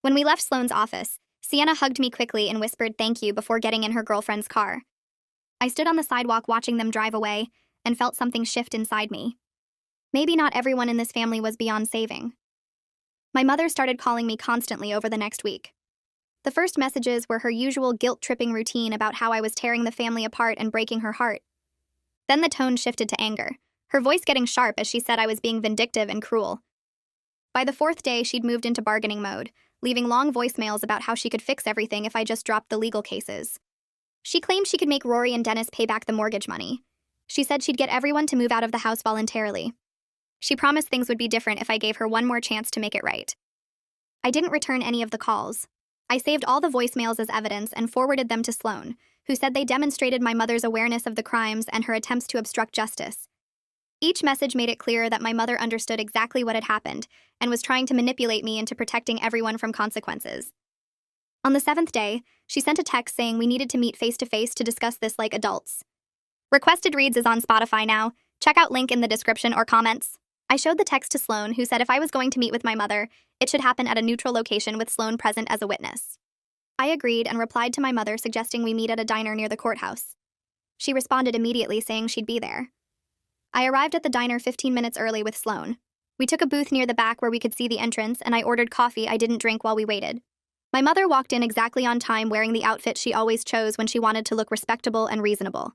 When we left Sloan's office, Sienna hugged me quickly and whispered thank you before getting in her girlfriend's car. I stood on the sidewalk watching them drive away and felt something shift inside me. Maybe not everyone in this family was beyond saving. My mother started calling me constantly over the next week. The first messages were her usual guilt-tripping routine about how I was tearing the family apart and breaking her heart. Then the tone shifted to anger, her voice getting sharp as she said I was being vindictive and cruel. By the 4th day, she'd moved into bargaining mode, leaving long voicemails about how she could fix everything if I just dropped the legal cases. She claimed she could make Rory and Dennis pay back the mortgage money. She said she'd get everyone to move out of the house voluntarily. She promised things would be different if I gave her one more chance to make it right. I didn't return any of the calls. I saved all the voicemails as evidence and forwarded them to Sloan, who said they demonstrated my mother's awareness of the crimes and her attempts to obstruct justice. Each message made it clear that my mother understood exactly what had happened and was trying to manipulate me into protecting everyone from consequences. On the 7th day, she sent a text saying we needed to meet face-to-face to discuss this like adults. Requested Reads is on Spotify now. Check out link in the description or comments. I showed the text to Sloan, who said if I was going to meet with my mother, it should happen at a neutral location with Sloan present as a witness. I agreed and replied to my mother suggesting we meet at a diner near the courthouse. She responded immediately saying she'd be there. I arrived at the diner 15 minutes early with Sloan. We took a booth near the back where we could see the entrance, and I ordered coffee I didn't drink while we waited. My mother walked in exactly on time wearing the outfit she always chose when she wanted to look respectable and reasonable.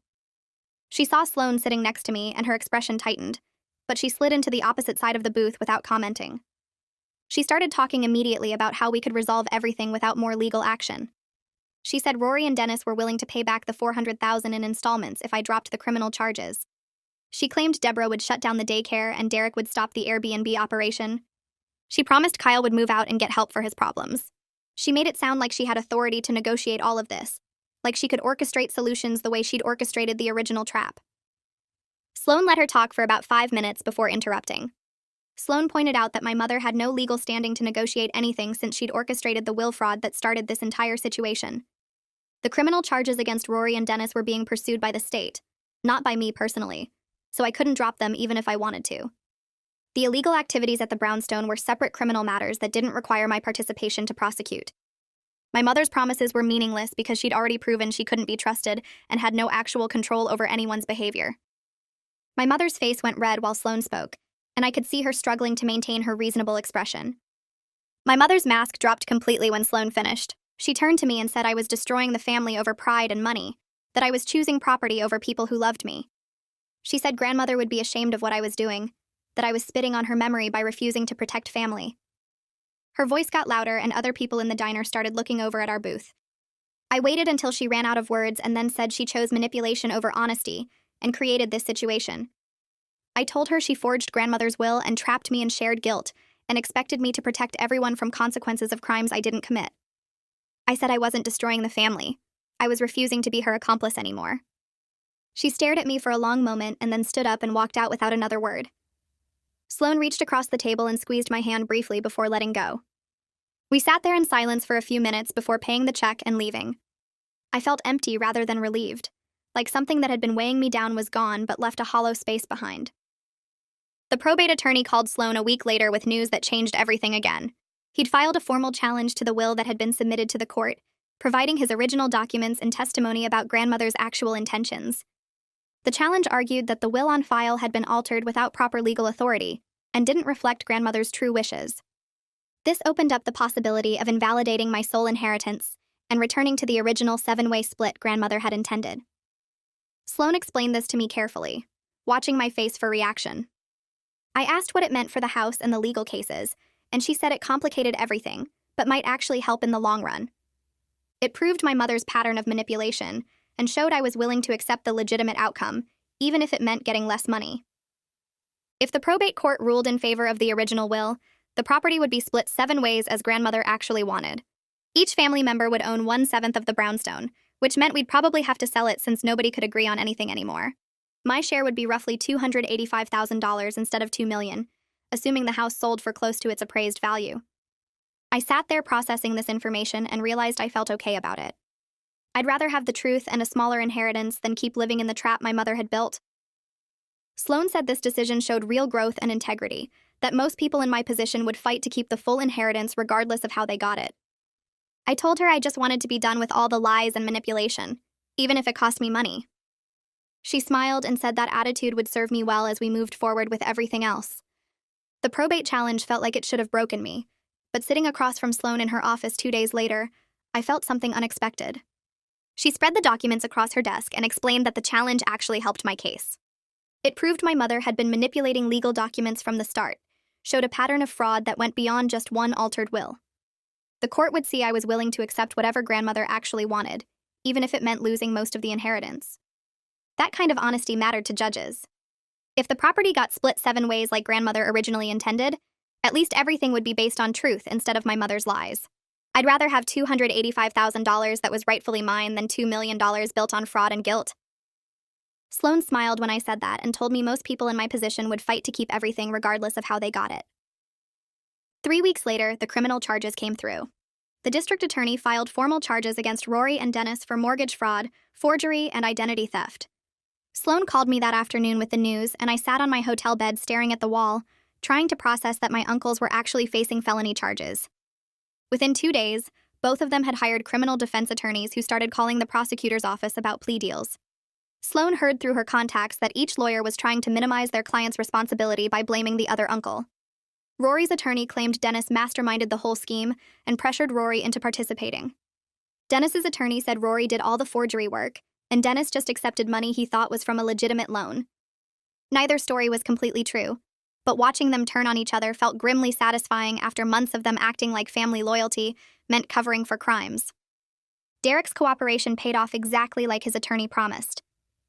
She saw Sloan sitting next to me and her expression tightened, but she slid into the opposite side of the booth without commenting. She started talking immediately about how we could resolve everything without more legal action. She said Rory and Dennis were willing to pay back the $400,000 in installments if I dropped the criminal charges. She claimed Deborah would shut down the daycare and Derek would stop the Airbnb operation. She promised Kyle would move out and get help for his problems. She made it sound like she had authority to negotiate all of this, like she could orchestrate solutions the way she'd orchestrated the original trap. Sloan let her talk for about 5 minutes before interrupting. Sloan pointed out that my mother had no legal standing to negotiate anything since she'd orchestrated the will fraud that started this entire situation. The criminal charges against Rory and Dennis were being pursued by the state, not by me personally, so I couldn't drop them even if I wanted to. The illegal activities at the brownstone were separate criminal matters that didn't require my participation to prosecute. My mother's promises were meaningless because she'd already proven she couldn't be trusted and had no actual control over anyone's behavior. My mother's face went red while Sloan spoke, and I could see her struggling to maintain her reasonable expression. My mother's mask dropped completely when Sloan finished. She turned to me and said I was destroying the family over pride and money, that I was choosing property over people who loved me. She said grandmother would be ashamed of what I was doing, that I was spitting on her memory by refusing to protect family. Her voice got louder and other people in the diner started looking over at our booth. I waited until she ran out of words and then said she chose manipulation over honesty and created this situation. I told her she forged grandmother's will and trapped me in shared guilt and expected me to protect everyone from consequences of crimes I didn't commit. I said I wasn't destroying the family. I was refusing to be her accomplice anymore. She stared at me for a long moment and then stood up and walked out without another word. Sloan reached across the table and squeezed my hand briefly before letting go. We sat there in silence for a few minutes before paying the check and leaving. I felt empty rather than relieved, like something that had been weighing me down was gone but left a hollow space behind. The probate attorney called Sloan a week later with news that changed everything again. He'd filed a formal challenge to the will that had been submitted to the court, providing his original documents and testimony about grandmother's actual intentions. The challenge argued that the will on file had been altered without proper legal authority and didn't reflect grandmother's true wishes. This opened up the possibility of invalidating my sole inheritance and returning to the original 7-way split grandmother had intended. Sloan explained this to me carefully, watching my face for reaction. I asked what it meant for the house and the legal cases, and she said it complicated everything, but might actually help in the long run. It proved my mother's pattern of manipulation and showed I was willing to accept the legitimate outcome, even if it meant getting less money. If the probate court ruled in favor of the original will, the property would be split 7 ways as grandmother actually wanted. Each family member would own 1/7 of the brownstone, which meant we'd probably have to sell it since nobody could agree on anything anymore. My share would be roughly $285,000 instead of $2 million, assuming the house sold for close to its appraised value. I sat there processing this information and realized I felt okay about it. I'd rather have the truth and a smaller inheritance than keep living in the trap my mother had built. Sloan said this decision showed real growth and integrity, that most people in my position would fight to keep the full inheritance regardless of how they got it. I told her I just wanted to be done with all the lies and manipulation, even if it cost me money. She smiled and said that attitude would serve me well as we moved forward with everything else. The probate challenge felt like it should have broken me, but sitting across from Sloan in her office 2 days later, I felt something unexpected. She spread the documents across her desk and explained that the challenge actually helped my case. It proved my mother had been manipulating legal documents from the start, showed a pattern of fraud that went beyond just one altered will. The court would see I was willing to accept whatever grandmother actually wanted, even if it meant losing most of the inheritance. That kind of honesty mattered to judges. If the property got split 7 ways like grandmother originally intended, at least everything would be based on truth instead of my mother's lies. I'd rather have $285,000 that was rightfully mine than $2 million built on fraud and guilt. Sloan smiled when I said that and told me most people in my position would fight to keep everything regardless of how they got it. 3 weeks later, the criminal charges came through. The district attorney filed formal charges against Rory and Dennis for mortgage fraud, forgery, and identity theft. Sloan called me that afternoon with the news, and I sat on my hotel bed staring at the wall, trying to process that my uncles were actually facing felony charges. Within 2 days, both of them had hired criminal defense attorneys who started calling the prosecutor's office about plea deals. Sloan heard through her contacts that each lawyer was trying to minimize their client's responsibility by blaming the other uncle. Rory's attorney claimed Dennis masterminded the whole scheme and pressured Rory into participating. Dennis's attorney said Rory did all the forgery work, and Dennis just accepted money he thought was from a legitimate loan. Neither story was completely true, but watching them turn on each other felt grimly satisfying after months of them acting like family loyalty meant covering for crimes. Derek's cooperation paid off exactly like his attorney promised.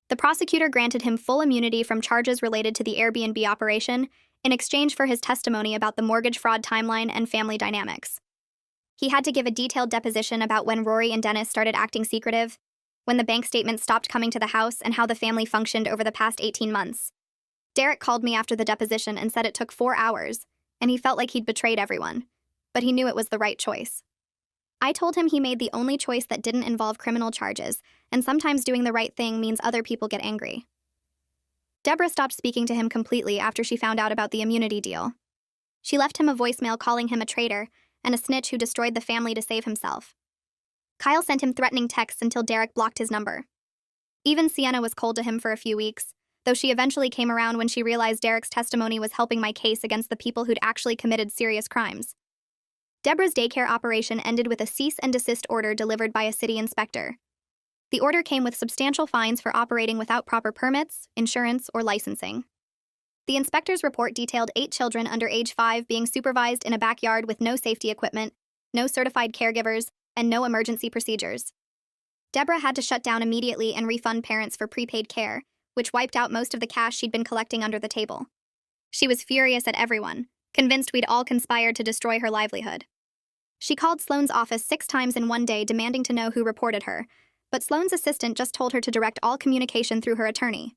The prosecutor granted him full immunity from charges related to the Airbnb operation in exchange for his testimony about the mortgage fraud timeline and family dynamics. He had to give a detailed deposition about when Rory and Dennis started acting secretive, when the bank statements stopped coming to the house, and how the family functioned over the past 18 months. Derek called me after the deposition and said it took 4 hours, and he felt like he'd betrayed everyone, but he knew it was the right choice. I told him he made the only choice that didn't involve criminal charges, and sometimes doing the right thing means other people get angry. Deborah stopped speaking to him completely after she found out about the immunity deal. She left him a voicemail calling him a traitor and a snitch who destroyed the family to save himself. Kyle sent him threatening texts until Derek blocked his number. Even Sienna was cold to him for a few weeks, though she eventually came around when she realized Derek's testimony was helping my case against the people who'd actually committed serious crimes. Deborah's daycare operation ended with a cease and desist order delivered by a city inspector. The order came with substantial fines for operating without proper permits, insurance, or licensing. The inspector's report detailed 8 children under age 5 being supervised in a backyard with no safety equipment, no certified caregivers, and no emergency procedures. Deborah had to shut down immediately and refund parents for prepaid care, which wiped out most of the cash she'd been collecting under the table. She was furious at everyone, convinced we'd all conspired to destroy her livelihood. She called Sloane's office 6 times in one day demanding to know who reported her, but Sloane's assistant just told her to direct all communication through her attorney.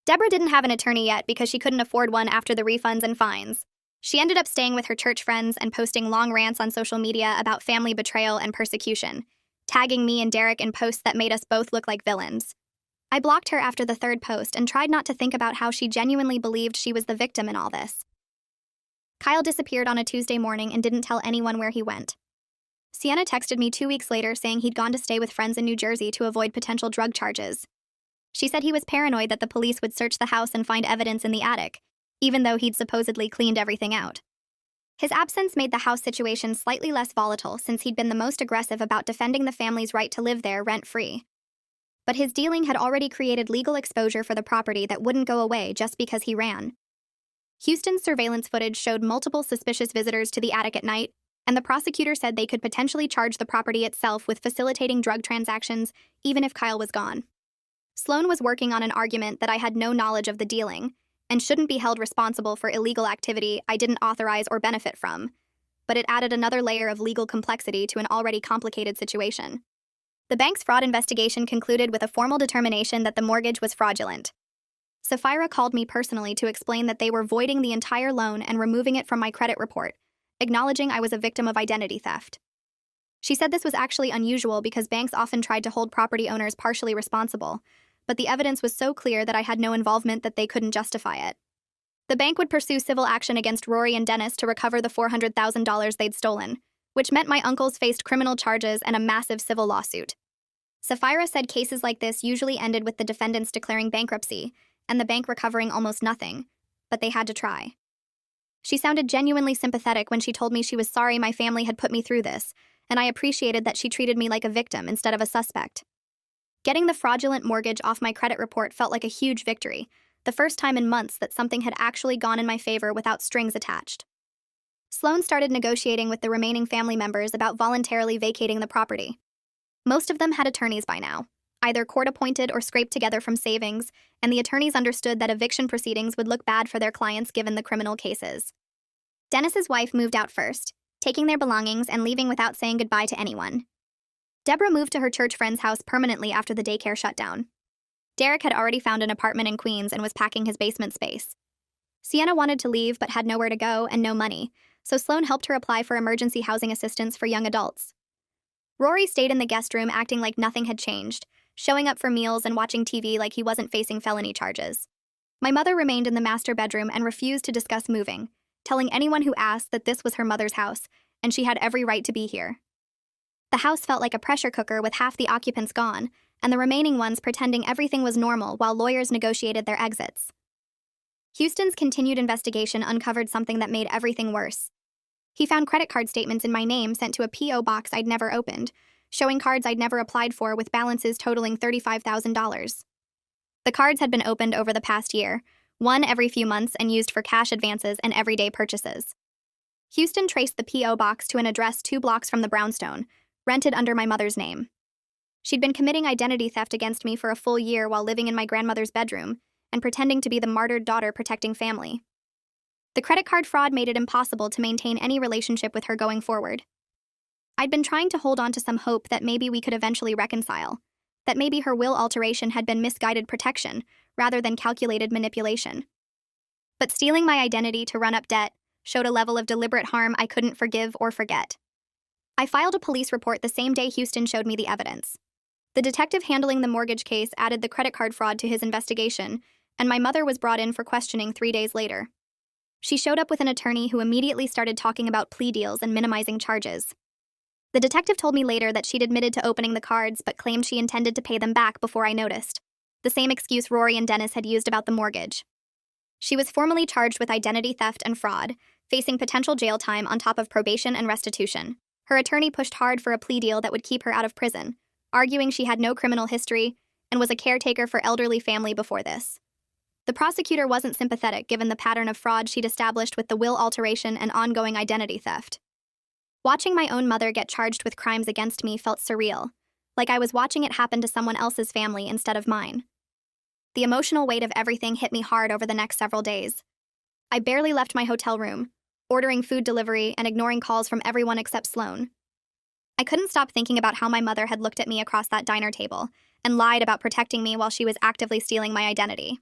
Deborah didn't have an attorney yet because she couldn't afford one after the refunds and fines. She ended up staying with her church friends and posting long rants on social media about family betrayal and persecution, tagging me and Derek in posts that made us both look like villains. I blocked her after the 3rd post and tried not to think about how she genuinely believed she was the victim in all this. Kyle disappeared on a Tuesday morning and didn't tell anyone where he went. Sienna texted me 2 weeks later saying he'd gone to stay with friends in New Jersey to avoid potential drug charges. She said he was paranoid that the police would search the house and find evidence in the attic, even though he'd supposedly cleaned everything out. His absence made the house situation slightly less volatile since he'd been the most aggressive about defending the family's right to live there rent-free. But his dealing had already created legal exposure for the property that wouldn't go away just because he ran. Houston's surveillance footage showed multiple suspicious visitors to the attic at night, and the prosecutor said they could potentially charge the property itself with facilitating drug transactions even if Kyle was gone. Sloane was working on an argument that I had no knowledge of the dealing and shouldn't be held responsible for illegal activity I didn't authorize or benefit from, but it added another layer of legal complexity to an already complicated situation. The bank's fraud investigation concluded with a formal determination that the mortgage was fraudulent. Sapphira called me personally to explain that they were voiding the entire loan and removing it from my credit report, acknowledging I was a victim of identity theft. She said this was actually unusual because banks often tried to hold property owners partially responsible, but the evidence was so clear that I had no involvement that they couldn't justify it. The bank would pursue civil action against Rory and Dennis to recover the $400,000 they'd stolen, which meant my uncles faced criminal charges and a massive civil lawsuit. Sapphira said cases like this usually ended with the defendants declaring bankruptcy and the bank recovering almost nothing, but they had to try. She sounded genuinely sympathetic when she told me she was sorry my family had put me through this, and I appreciated that she treated me like a victim instead of a suspect. Getting the fraudulent mortgage off my credit report felt like a huge victory, the first time in months that something had actually gone in my favor without strings attached. Sloane started negotiating with the remaining family members about voluntarily vacating the property. Most of them had attorneys by now, either court-appointed or scraped together from savings, and the attorneys understood that eviction proceedings would look bad for their clients given the criminal cases. Dennis's wife moved out first, taking their belongings and leaving without saying goodbye to anyone. Deborah moved to her church friend's house permanently after the daycare shut down. Derek had already found an apartment in Queens and was packing his basement space. Sienna wanted to leave but had nowhere to go and no money, so Sloane helped her apply for emergency housing assistance for young adults. Rory stayed in the guest room acting like nothing had changed, showing up for meals and watching TV like he wasn't facing felony charges. My mother remained in the master bedroom and refused to discuss moving, telling anyone who asked that this was her mother's house and she had every right to be here. The house felt like a pressure cooker with half the occupants gone, and the remaining ones pretending everything was normal while lawyers negotiated their exits. Houston's continued investigation uncovered something that made everything worse. He found credit card statements in my name sent to a P.O. box I'd never opened, showing cards I'd never applied for with balances totaling $35,000. The cards had been opened over the past year, one every few months and used for cash advances and everyday purchases. Houston traced the P.O. box to an address 2 blocks from the brownstone, rented under my mother's name. She'd been committing identity theft against me for a full year while living in my grandmother's bedroom and pretending to be the martyred daughter protecting family. The credit card fraud made it impossible to maintain any relationship with her going forward. I'd been trying to hold on to some hope that maybe we could eventually reconcile, that maybe her will alteration had been misguided protection rather than calculated manipulation. But stealing my identity to run up debt showed a level of deliberate harm I couldn't forgive or forget. I filed a police report the same day Houston showed me the evidence. The detective handling the mortgage case added the credit card fraud to his investigation, and my mother was brought in for questioning 3 days later. She showed up with an attorney who immediately started talking about plea deals and minimizing charges. The detective told me later that she'd admitted to opening the cards but claimed she intended to pay them back before I noticed, the same excuse Rory and Dennis had used about the mortgage. She was formally charged with identity theft and fraud, facing potential jail time on top of probation and restitution. Her attorney pushed hard for a plea deal that would keep her out of prison, arguing she had no criminal history and was a caretaker for elderly family before this. The prosecutor wasn't sympathetic given the pattern of fraud she'd established with the will alteration and ongoing identity theft. Watching my own mother get charged with crimes against me felt surreal, like I was watching it happen to someone else's family instead of mine. The emotional weight of everything hit me hard over the next several days. I barely left my hotel room, ordering food delivery and ignoring calls from everyone except Sloan. I couldn't stop thinking about how my mother had looked at me across that diner table and lied about protecting me while she was actively stealing my identity.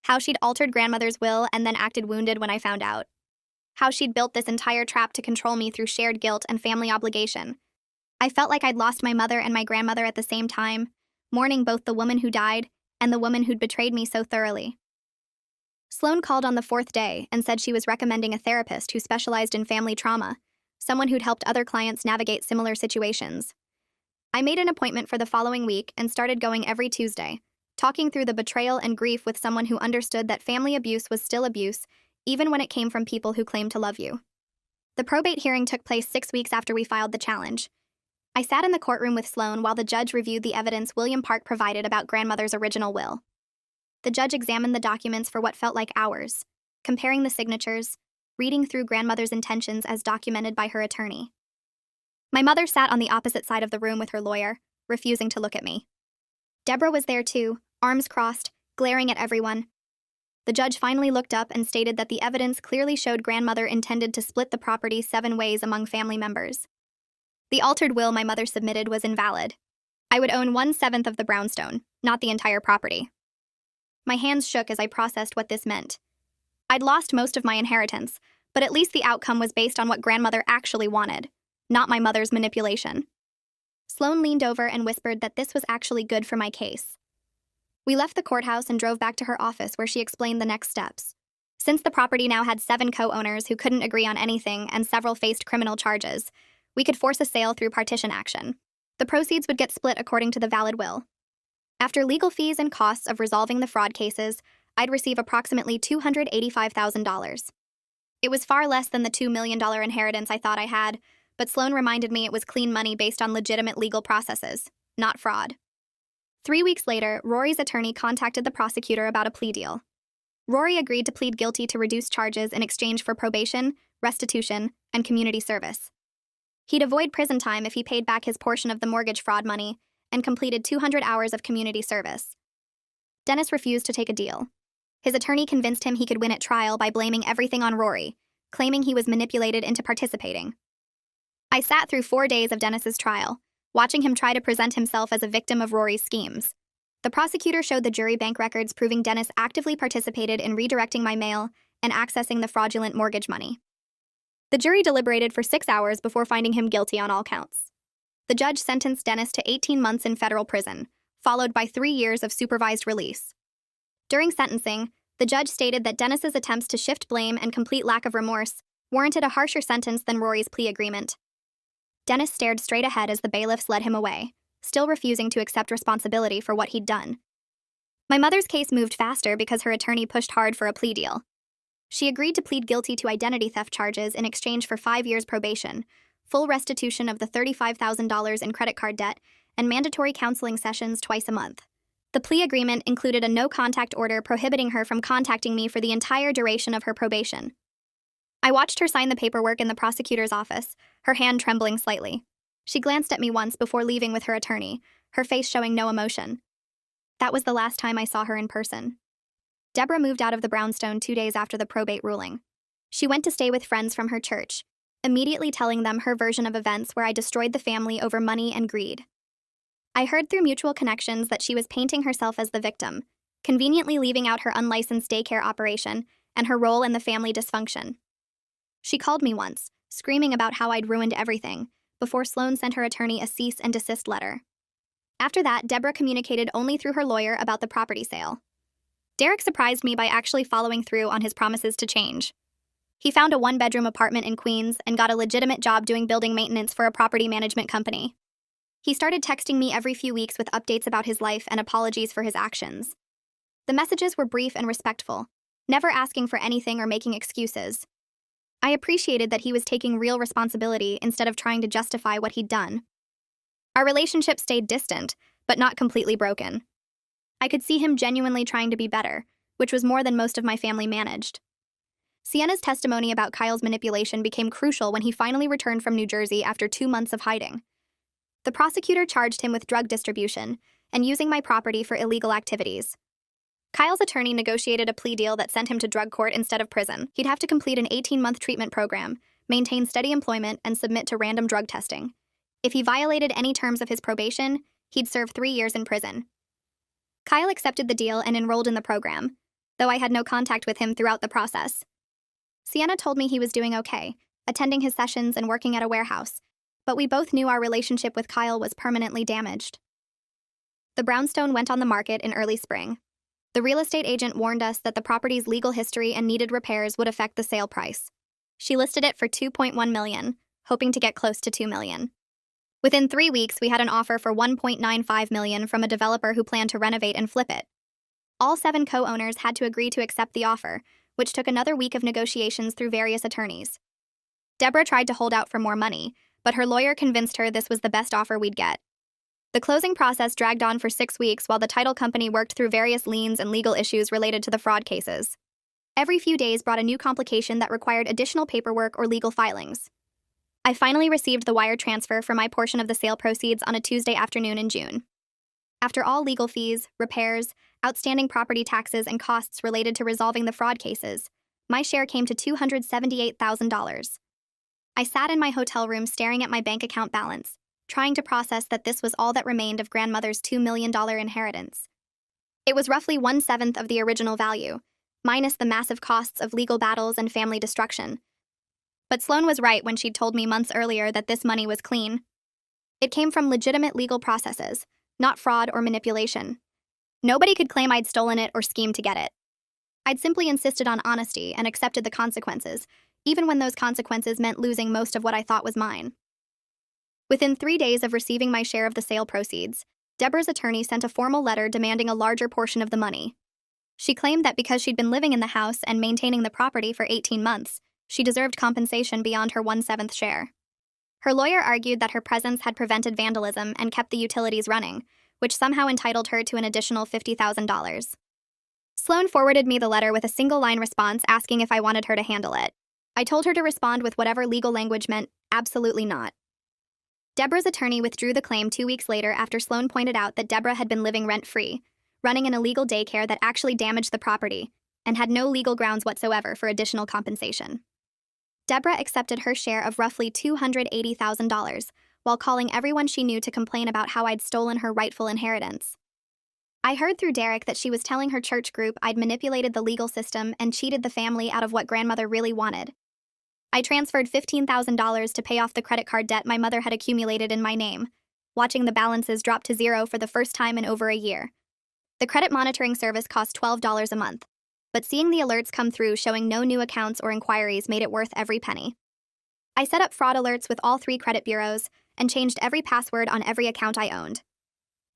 How she'd altered grandmother's will and then acted wounded when I found out. How she'd built this entire trap to control me through shared guilt and family obligation. I felt like I'd lost my mother and my grandmother at the same time, mourning both the woman who died and the woman who'd betrayed me so thoroughly. Sloan called on the 4th day and said she was recommending a therapist who specialized in family trauma, someone who'd helped other clients navigate similar situations. I made an appointment for the following week and started going every Tuesday, talking through the betrayal and grief with someone who understood that family abuse was still abuse, even when it came from people who claimed to love you. The probate hearing took place 6 weeks after we filed the challenge. I sat in the courtroom with Sloan while the judge reviewed the evidence William Park provided about grandmother's original will. The judge examined the documents for what felt like hours, comparing the signatures, reading through grandmother's intentions as documented by her attorney. My mother sat on the opposite side of the room with her lawyer, refusing to look at me. Deborah was there too, arms crossed, glaring at everyone. The judge finally looked up and stated that the evidence clearly showed grandmother intended to split the property 7 ways among family members. The altered will my mother submitted was invalid. I would own 1/7 of the brownstone, not the entire property. My hands shook as I processed what this meant. I'd lost most of my inheritance, but at least the outcome was based on what grandmother actually wanted, not my mother's manipulation. Sloan leaned over and whispered that this was actually good for my case. We left the courthouse and drove back to her office where she explained the next steps. Since the property now had 7 co-owners who couldn't agree on anything and several faced criminal charges, we could force a sale through partition action. The proceeds would get split according to the valid will. After legal fees and costs of resolving the fraud cases, I'd receive approximately $285,000. It was far less than the $2 million inheritance I thought I had, but Sloan reminded me it was clean money based on legitimate legal processes, not fraud. 3 weeks later, Rory's attorney contacted the prosecutor about a plea deal. Rory agreed to plead guilty to reduced charges in exchange for probation, restitution, and community service. He'd avoid prison time if he paid back his portion of the mortgage fraud money and completed 200 hours of community service. Dennis refused to take a deal. His attorney convinced him he could win at trial by blaming everything on Rory, claiming he was manipulated into participating. I sat through 4 days of Dennis's trial, watching him try to present himself as a victim of Rory's schemes. The prosecutor showed the jury bank records proving Dennis actively participated in redirecting my mail and accessing the fraudulent mortgage money. The jury deliberated for 6 hours before finding him guilty on all counts. The judge sentenced Dennis to 18 months in federal prison, followed by 3 years of supervised release. During sentencing, the judge stated that Dennis's attempts to shift blame and complete lack of remorse warranted a harsher sentence than Rory's plea agreement. Dennis stared straight ahead as the bailiffs led him away, still refusing to accept responsibility for what he'd done. My mother's case moved faster because her attorney pushed hard for a plea deal. She agreed to plead guilty to identity theft charges in exchange for 5 years probation, full restitution of the $35,000 in credit card debt, and mandatory counseling sessions twice a month. The plea agreement included a no-contact order prohibiting her from contacting me for the entire duration of her probation. I watched her sign the paperwork in the prosecutor's office, her hand trembling slightly. She glanced at me once before leaving with her attorney, her face showing no emotion. That was the last time I saw her in person. Deborah moved out of the brownstone 2 days after the probate ruling. She went to stay with friends from her church, immediately telling them her version of events where I destroyed the family over money and greed. I heard through mutual connections that she was painting herself as the victim, conveniently leaving out her unlicensed daycare operation and her role in the family dysfunction. She called me once, screaming about how I'd ruined everything, before Sloan sent her attorney a cease and desist letter. After that, Deborah communicated only through her lawyer about the property sale. Derek surprised me by actually following through on his promises to change. He found a 1-bedroom apartment in Queens and got a legitimate job doing building maintenance for a property management company. He started texting me every few weeks with updates about his life and apologies for his actions. The messages were brief and respectful, never asking for anything or making excuses. I appreciated that he was taking real responsibility instead of trying to justify what he'd done. Our relationship stayed distant, but not completely broken. I could see him genuinely trying to be better, which was more than most of my family managed. Sienna's testimony about Kyle's manipulation became crucial when he finally returned from New Jersey after 2 months of hiding. The prosecutor charged him with drug distribution and using my property for illegal activities. Kyle's attorney negotiated a plea deal that sent him to drug court instead of prison. He'd have to complete an 18-month treatment program, maintain steady employment, and submit to random drug testing. If he violated any terms of his probation, he'd serve 3 years in prison. Kyle accepted the deal and enrolled in the program, though I had no contact with him throughout the process. Sienna told me he was doing okay, attending his sessions and working at a warehouse, but we both knew our relationship with Kyle was permanently damaged. The brownstone went on the market in early spring. The real estate agent warned us that the property's legal history and needed repairs would affect the sale price. She listed it for $2.1 million, hoping to get close to $2 million. Within 3 weeks, we had an offer for $1.95 million from a developer who planned to renovate and flip it. All 7 co-owners had to agree to accept the offer, which took another week of negotiations through various attorneys. Deborah tried to hold out for more money, but her lawyer convinced her this was the best offer we'd get. The closing process dragged on for 6 weeks while the title company worked through various liens and legal issues related to the fraud cases. Every few days brought a new complication that required additional paperwork or legal filings. I finally received the wire transfer for my portion of the sale proceeds on a Tuesday afternoon in June. After all legal fees, repairs, outstanding property taxes, and costs related to resolving the fraud cases, my share came to $278,000. I sat in my hotel room staring at my bank account balance, trying to process that this was all that remained of grandmother's $2 million inheritance. It was roughly 1/7 of the original value, minus the massive costs of legal battles and family destruction. But Sloan was right when she'd told me months earlier that this money was clean. It came from legitimate legal processes, not fraud or manipulation. Nobody could claim I'd stolen it or schemed to get it. I'd simply insisted on honesty and accepted the consequences, even when those consequences meant losing most of what I thought was mine. Within 3 days of receiving my share of the sale proceeds, Deborah's attorney sent a formal letter demanding a larger portion of the money. She claimed that because she'd been living in the house and maintaining the property for 18 months, she deserved compensation beyond her 1/7 share. Her lawyer argued that her presence had prevented vandalism and kept the utilities running, which somehow entitled her to an additional $50,000. Sloan forwarded me the letter with a single-line response asking if I wanted her to handle it. I told her to respond with whatever legal language meant absolutely not. Deborah's attorney withdrew the claim 2 weeks later after Sloan pointed out that Deborah had been living rent-free, running an illegal daycare that actually damaged the property, and had no legal grounds whatsoever for additional compensation. Deborah accepted her share of roughly $280,000, while calling everyone she knew to complain about how I'd stolen her rightful inheritance. I heard through Derek that she was telling her church group I'd manipulated the legal system and cheated the family out of what grandmother really wanted. I transferred $15,000 to pay off the credit card debt my mother had accumulated in my name, watching the balances drop to zero for the first time in over a year. The credit monitoring service cost $12 a month, but seeing the alerts come through showing no new accounts or inquiries made it worth every penny. I set up fraud alerts with all 3 credit bureaus and changed every password on every account I owned.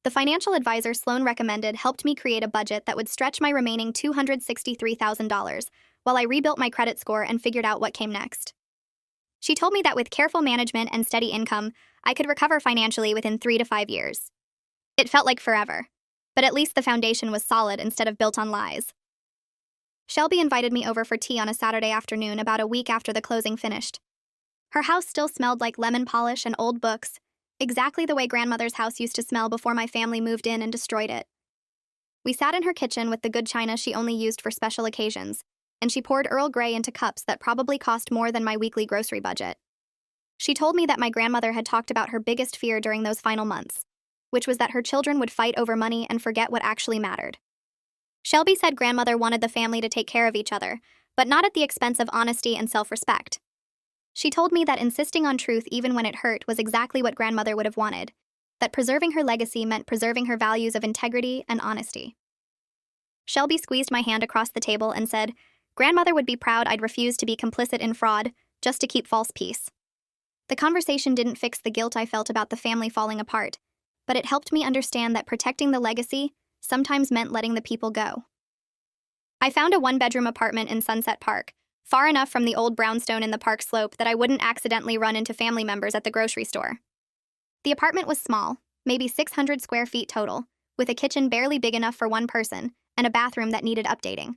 The financial advisor Sloan recommended helped me create a budget that would stretch my remaining $263,000 while I rebuilt my credit score and figured out what came next. She told me that with careful management and steady income, I could recover financially within 3 to 5 years. It felt like forever, but at least the foundation was solid instead of built on lies. Shelby invited me over for tea on a Saturday afternoon about a week after the closing finished. Her house still smelled like lemon polish and old books, exactly the way grandmother's house used to smell before my family moved in and destroyed it. We sat in her kitchen with the good china she only used for special occasions, and she poured Earl Grey into cups that probably cost more than my weekly grocery budget. She told me that my grandmother had talked about her biggest fear during those final months, which was that her children would fight over money and forget what actually mattered. Shelby said grandmother wanted the family to take care of each other, but not at the expense of honesty and self-respect. She told me that insisting on truth even when it hurt was exactly what grandmother would have wanted, that preserving her legacy meant preserving her values of integrity and honesty. Shelby squeezed my hand across the table and said, grandmother would be proud I'd refused to be complicit in fraud, just to keep false peace. The conversation didn't fix the guilt I felt about the family falling apart, but it helped me understand that protecting the legacy sometimes meant letting the people go. I found a 1-bedroom apartment in Sunset Park, far enough from the old brownstone in the park slope that I wouldn't accidentally run into family members at the grocery store. The apartment was small, maybe 600 square feet total, with a kitchen barely big enough for one person and a bathroom that needed updating.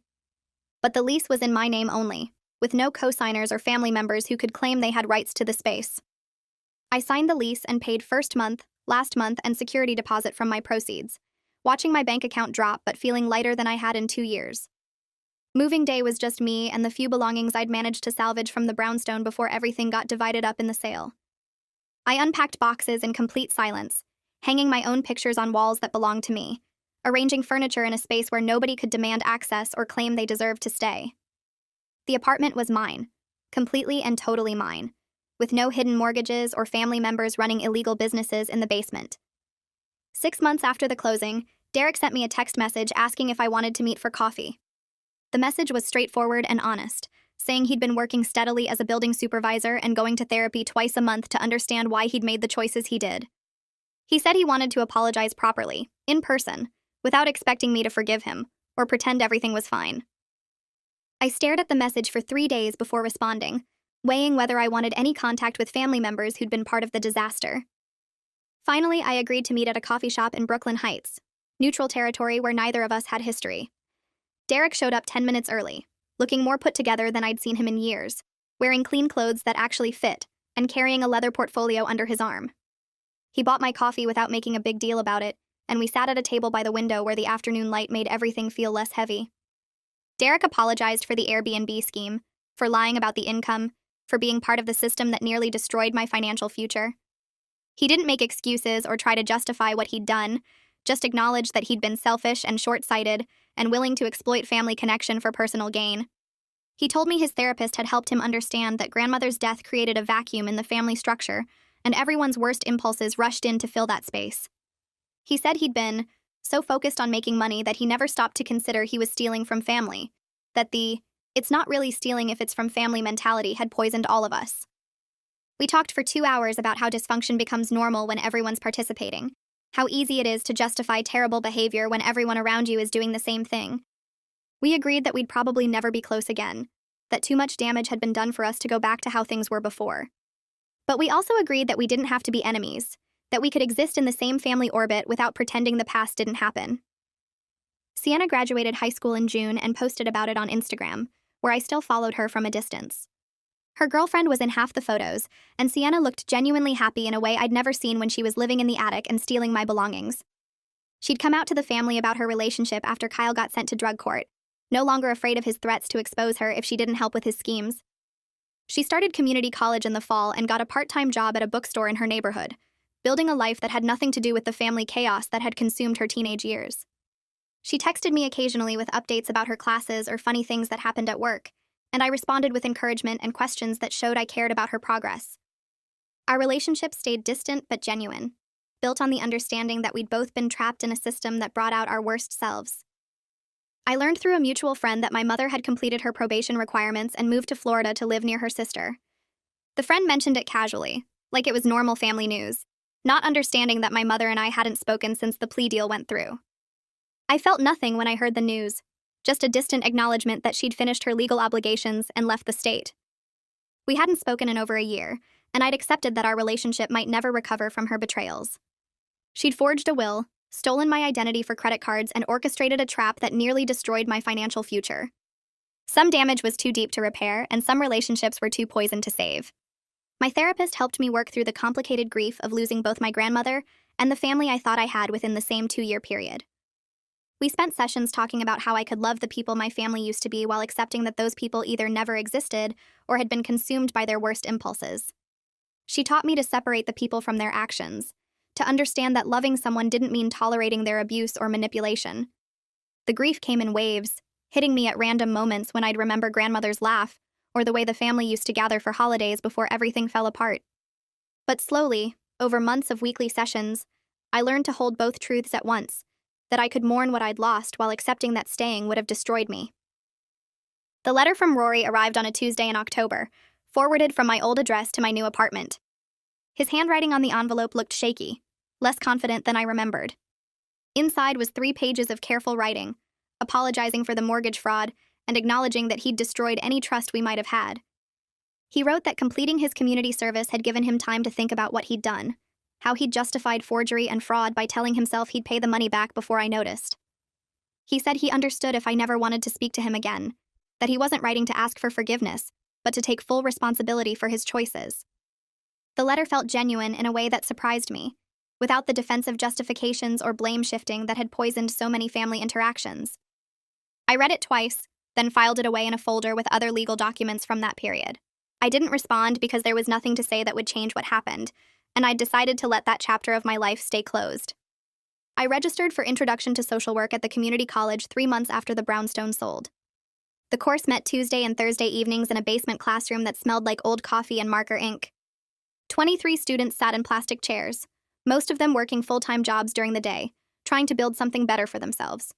But the lease was in my name only, with no co-signers or family members who could claim they had rights to the space. I signed the lease and paid first month, last month, and security deposit from my proceeds, watching my bank account drop but feeling lighter than I had in 2 years. Moving day was just me and the few belongings I'd managed to salvage from the brownstone before everything got divided up in the sale. I unpacked boxes in complete silence, hanging my own pictures on walls that belonged to me, arranging furniture in a space where nobody could demand access or claim they deserved to stay. The apartment was mine, completely and totally mine, with no hidden mortgages or family members running illegal businesses in the basement. 6 months after the closing, Derek sent me a text message asking if I wanted to meet for coffee. The message was straightforward and honest, saying he'd been working steadily as a building supervisor and going to therapy twice a month to understand why he'd made the choices he did. He said he wanted to apologize properly, in person, without expecting me to forgive him, or pretend everything was fine. I stared at the message for 3 days before responding, weighing whether I wanted any contact with family members who'd been part of the disaster. Finally, I agreed to meet at a coffee shop in Brooklyn Heights, neutral territory where neither of us had history. Derek showed up 10 minutes early, looking more put together than I'd seen him in years, wearing clean clothes that actually fit, and carrying a leather portfolio under his arm. He bought my coffee without making a big deal about it, and we sat at a table by the window where the afternoon light made everything feel less heavy. Derek apologized for the Airbnb scheme, for lying about the income, for being part of the system that nearly destroyed my financial future. He didn't make excuses or try to justify what he'd done, just acknowledged that he'd been selfish and short-sighted and willing to exploit family connection for personal gain. He told me his therapist had helped him understand that grandmother's death created a vacuum in the family structure, and everyone's worst impulses rushed in to fill that space. He said he'd been so focused on making money that he never stopped to consider he was stealing from family, that the "it's not really stealing if it's from family" mentality had poisoned all of us. We talked for 2 hours about how dysfunction becomes normal when everyone's participating, how easy it is to justify terrible behavior when everyone around you is doing the same thing. We agreed that we'd probably never be close again, that too much damage had been done for us to go back to how things were before. But we also agreed that we didn't have to be enemies, that we could exist in the same family orbit without pretending the past didn't happen. Sienna graduated high school in June and posted about it on Instagram, where I still followed her from a distance. Her girlfriend was in half the photos, and Sienna looked genuinely happy in a way I'd never seen when she was living in the attic and stealing my belongings. She'd come out to the family about her relationship after Kyle got sent to drug court, no longer afraid of his threats to expose her if she didn't help with his schemes. She started community college in the fall and got a part-time job at a bookstore in her neighborhood, building a life that had nothing to do with the family chaos that had consumed her teenage years. She texted me occasionally with updates about her classes or funny things that happened at work, and I responded with encouragement and questions that showed I cared about her progress. Our relationship stayed distant but genuine, built on the understanding that we'd both been trapped in a system that brought out our worst selves. I learned through a mutual friend that my mother had completed her probation requirements and moved to Florida to live near her sister. The friend mentioned it casually, like it was normal family news, not understanding that my mother and I hadn't spoken since the plea deal went through. I felt nothing when I heard the news, just a distant acknowledgement that she'd finished her legal obligations and left the state. We hadn't spoken in over a year, and I'd accepted that our relationship might never recover from her betrayals. She'd forged a will, stolen my identity for credit cards, and orchestrated a trap that nearly destroyed my financial future. Some damage was too deep to repair, and some relationships were too poisoned to save. My therapist helped me work through the complicated grief of losing both my grandmother and the family I thought I had within the same 2-year period. We spent sessions talking about how I could love the people my family used to be while accepting that those people either never existed or had been consumed by their worst impulses. She taught me to separate the people from their actions, to understand that loving someone didn't mean tolerating their abuse or manipulation. The grief came in waves, hitting me at random moments when I'd remember grandmother's laugh or the way the family used to gather for holidays before everything fell apart. But slowly, over months of weekly sessions, I learned to hold both truths at once, that I could mourn what I'd lost while accepting that staying would have destroyed me. The letter from Rory arrived on a Tuesday in October, forwarded from my old address to my new apartment. His handwriting on the envelope looked shaky, less confident than I remembered. Inside was 3 pages of careful writing, apologizing for the mortgage fraud and acknowledging that he'd destroyed any trust we might have had. He wrote that completing his community service had given him time to think about what he'd done, how he'd justified forgery and fraud by telling himself he'd pay the money back before I noticed. He said he understood if I never wanted to speak to him again, that he wasn't writing to ask for forgiveness, but to take full responsibility for his choices. The letter felt genuine in a way that surprised me, without the defensive justifications or blame shifting that had poisoned so many family interactions. I read it twice, then filed it away in a folder with other legal documents from that period. I didn't respond because there was nothing to say that would change what happened, and I'd decided to let that chapter of my life stay closed. I registered for Introduction to Social Work at the community college 3 months after the brownstone sold. The course met Tuesday and Thursday evenings in a basement classroom that smelled like old coffee and marker ink. 23 students sat in plastic chairs, most of them working full-time jobs during the day, trying to build something better for themselves.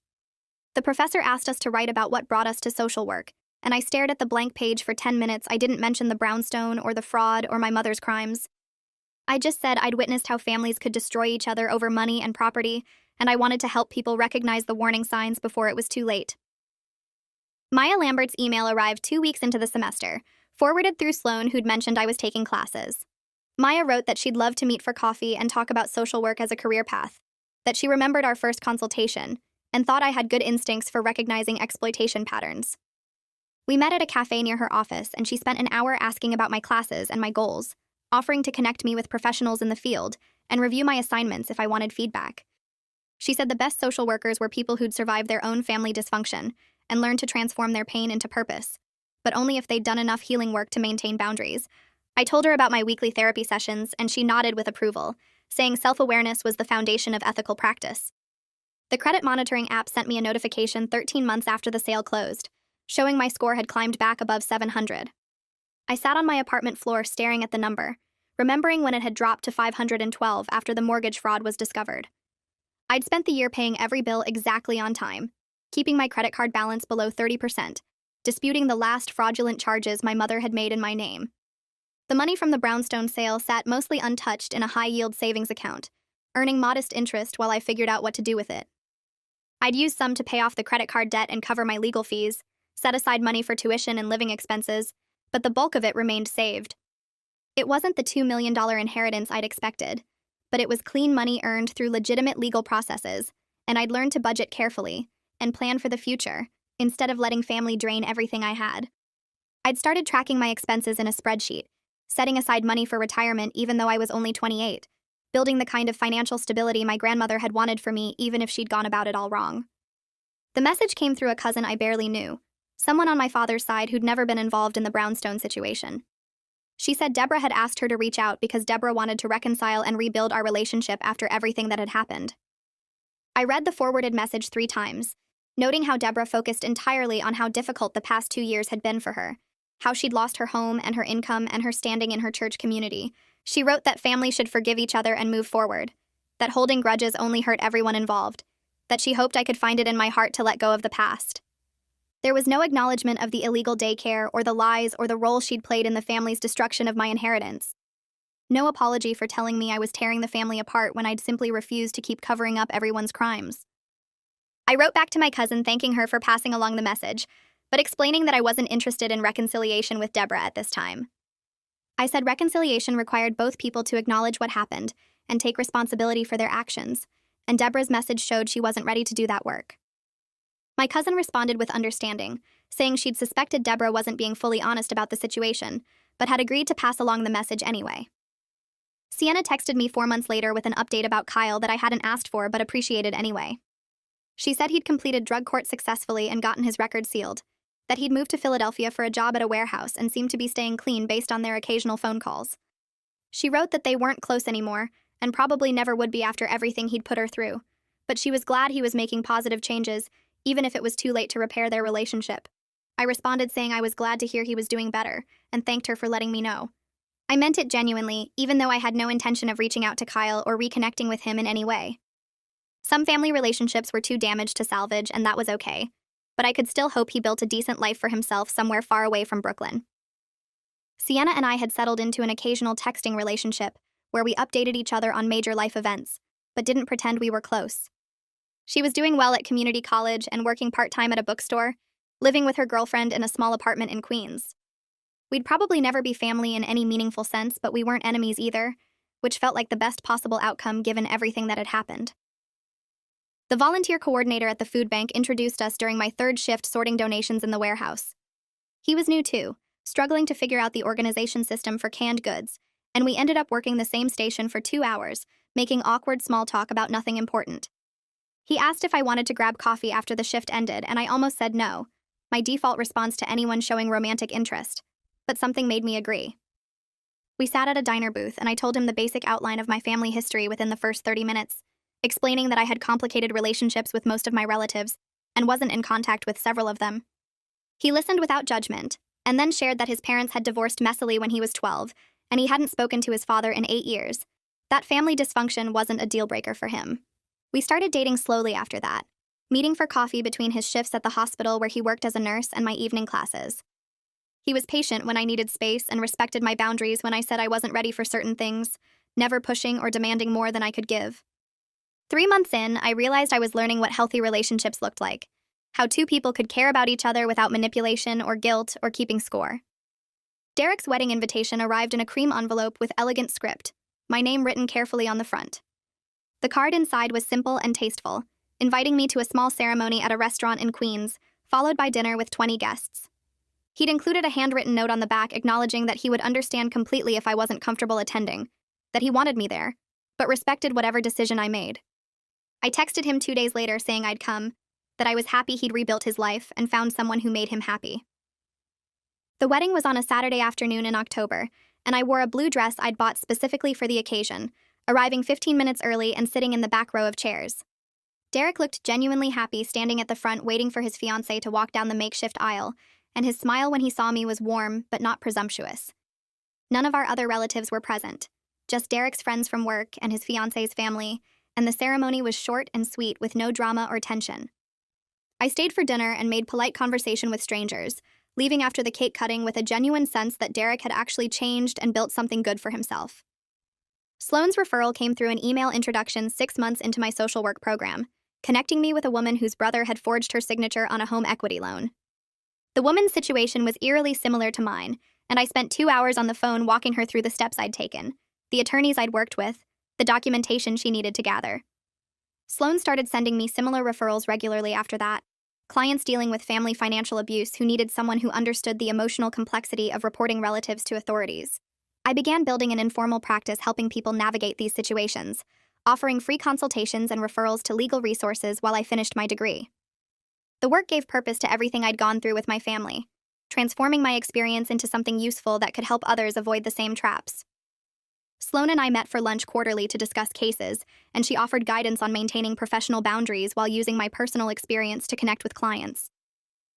The professor asked us to write about what brought us to social work, and I stared at the blank page for 10 minutes. I didn't mention the brownstone or the fraud or my mother's crimes. I just said I'd witnessed how families could destroy each other over money and property, and I wanted to help people recognize the warning signs before it was too late. Maya Lambert's email arrived 2 weeks into the semester, forwarded through Sloan, who'd mentioned I was taking classes. Maya wrote that she'd love to meet for coffee and talk about social work as a career path, that she remembered our first consultation, and thought I had good instincts for recognizing exploitation patterns. We met at a cafe near her office, and she spent an hour asking about my classes and my goals, offering to connect me with professionals in the field and review my assignments if I wanted feedback. She said the best social workers were people who'd survived their own family dysfunction and learned to transform their pain into purpose, but only if they'd done enough healing work to maintain boundaries. I told her about my weekly therapy sessions, and she nodded with approval, saying self-awareness was the foundation of ethical practice. The credit monitoring app sent me a notification 13 months after the sale closed, showing my score had climbed back above 700. I sat on my apartment floor staring at the number, remembering when it had dropped to 512 after the mortgage fraud was discovered. I'd spent the year paying every bill exactly on time, keeping my credit card balance below 30%, disputing the last fraudulent charges my mother had made in my name. The money from the brownstone sale sat mostly untouched in a high-yield savings account, earning modest interest while I figured out what to do with it. I'd used some to pay off the credit card debt and cover my legal fees, set aside money for tuition and living expenses, but the bulk of it remained saved. It wasn't the $2 million inheritance I'd expected, but it was clean money earned through legitimate legal processes, and I'd learned to budget carefully and plan for the future, instead of letting family drain everything I had. I'd started tracking my expenses in a spreadsheet, setting aside money for retirement even though I was only 28, building the kind of financial stability my grandmother had wanted for me even if she'd gone about it all wrong. The message came through a cousin I barely knew, someone on my father's side who'd never been involved in the brownstone situation. She said Deborah had asked her to reach out because Deborah wanted to reconcile and rebuild our relationship after everything that had happened. I read the forwarded message 3 times, noting how Deborah focused entirely on how difficult the past 2 years had been for her, how she'd lost her home and her income and her standing in her church community. She wrote that families should forgive each other and move forward, that holding grudges only hurt everyone involved, that she hoped I could find it in my heart to let go of the past. There was no acknowledgement of the illegal daycare or the lies or the role she'd played in the family's destruction of my inheritance. No apology for telling me I was tearing the family apart when I'd simply refused to keep covering up everyone's crimes. I wrote back to my cousin thanking her for passing along the message, but explaining that I wasn't interested in reconciliation with Deborah at this time. I said reconciliation required both people to acknowledge what happened and take responsibility for their actions, and Deborah's message showed she wasn't ready to do that work. My cousin responded with understanding, saying she'd suspected Deborah wasn't being fully honest about the situation, but had agreed to pass along the message anyway. Sienna texted me 4 months later with an update about Kyle that I hadn't asked for but appreciated anyway. She said he'd completed drug court successfully and gotten his record sealed, that he'd moved to Philadelphia for a job at a warehouse and seemed to be staying clean based on their occasional phone calls. She wrote that they weren't close anymore, and probably never would be after everything he'd put her through, but she was glad he was making positive changes, even if it was too late to repair their relationship. I responded saying I was glad to hear he was doing better, and thanked her for letting me know. I meant it genuinely, even though I had no intention of reaching out to Kyle or reconnecting with him in any way. Some family relationships were too damaged to salvage, and that was okay, but I could still hope he built a decent life for himself somewhere far away from Brooklyn. Sienna and I had settled into an occasional texting relationship, where we updated each other on major life events, but didn't pretend we were close. She was doing well at community college and working part-time at a bookstore, living with her girlfriend in a small apartment in Queens. We'd probably never be family in any meaningful sense, but we weren't enemies either, which felt like the best possible outcome given everything that had happened. The volunteer coordinator at the food bank introduced us during my third shift sorting donations in the warehouse. He was new too, struggling to figure out the organization system for canned goods, and we ended up working the same station for 2 hours, making awkward small talk about nothing important. He asked if I wanted to grab coffee after the shift ended, and I almost said no, my default response to anyone showing romantic interest, but something made me agree. We sat at a diner booth, and I told him the basic outline of my family history within the first 30 minutes, explaining that I had complicated relationships with most of my relatives and wasn't in contact with several of them. He listened without judgment, and then shared that his parents had divorced messily when he was 12, and he hadn't spoken to his father in 8 years. That family dysfunction wasn't a deal-breaker for him. We started dating slowly after that, meeting for coffee between his shifts at the hospital where he worked as a nurse and my evening classes. He was patient when I needed space and respected my boundaries when I said I wasn't ready for certain things, never pushing or demanding more than I could give. 3 months in, I realized I was learning what healthy relationships looked like, how two people could care about each other without manipulation or guilt or keeping score. Derek's wedding invitation arrived in a cream envelope with elegant script, my name written carefully on the front. The card inside was simple and tasteful, inviting me to a small ceremony at a restaurant in Queens, followed by dinner with 20 guests. He'd included a handwritten note on the back acknowledging that he would understand completely if I wasn't comfortable attending, that he wanted me there, but respected whatever decision I made. I texted him 2 days later saying I'd come, that I was happy he'd rebuilt his life and found someone who made him happy. The wedding was on a Saturday afternoon in October, and I wore a blue dress I'd bought specifically for the occasion, arriving 15 minutes early and sitting in the back row of chairs. Derek looked genuinely happy standing at the front waiting for his fiancée to walk down the makeshift aisle, and his smile when he saw me was warm but not presumptuous. None of our other relatives were present, just Derek's friends from work and his fiancée's family, and the ceremony was short and sweet with no drama or tension. I stayed for dinner and made polite conversation with strangers, leaving after the cake cutting with a genuine sense that Derek had actually changed and built something good for himself. Sloane's referral came through an email introduction 6 months into my social work program, connecting me with a woman whose brother had forged her signature on a home equity loan. The woman's situation was eerily similar to mine, and I spent 2 hours on the phone walking her through the steps I'd taken, the attorneys I'd worked with, the documentation she needed to gather. Sloane started sending me similar referrals regularly after that, clients dealing with family financial abuse who needed someone who understood the emotional complexity of reporting relatives to authorities. I began building an informal practice helping people navigate these situations, offering free consultations and referrals to legal resources while I finished my degree. The work gave purpose to everything I'd gone through with my family, transforming my experience into something useful that could help others avoid the same traps. Sloane and I met for lunch quarterly to discuss cases, and she offered guidance on maintaining professional boundaries while using my personal experience to connect with clients.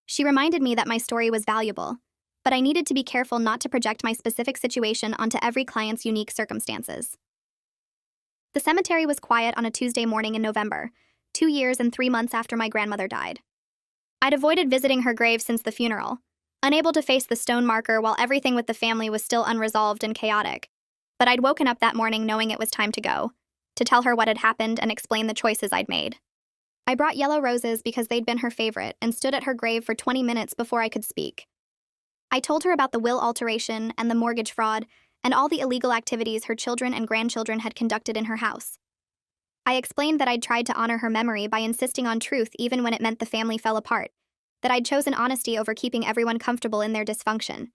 She reminded me that my story was valuable, but I needed to be careful not to project my specific situation onto every client's unique circumstances. The cemetery was quiet on a Tuesday morning in November, 2 years and 3 months after my grandmother died. I'd avoided visiting her grave since the funeral, unable to face the stone marker while everything with the family was still unresolved and chaotic. But I'd woken up that morning knowing it was time to go, to tell her what had happened and explain the choices I'd made. I brought yellow roses because they'd been her favorite and stood at her grave for 20 minutes before I could speak. I told her about the will alteration and the mortgage fraud and all the illegal activities her children and grandchildren had conducted in her house. I explained that I'd tried to honor her memory by insisting on truth even when it meant the family fell apart, that I'd chosen honesty over keeping everyone comfortable in their dysfunction.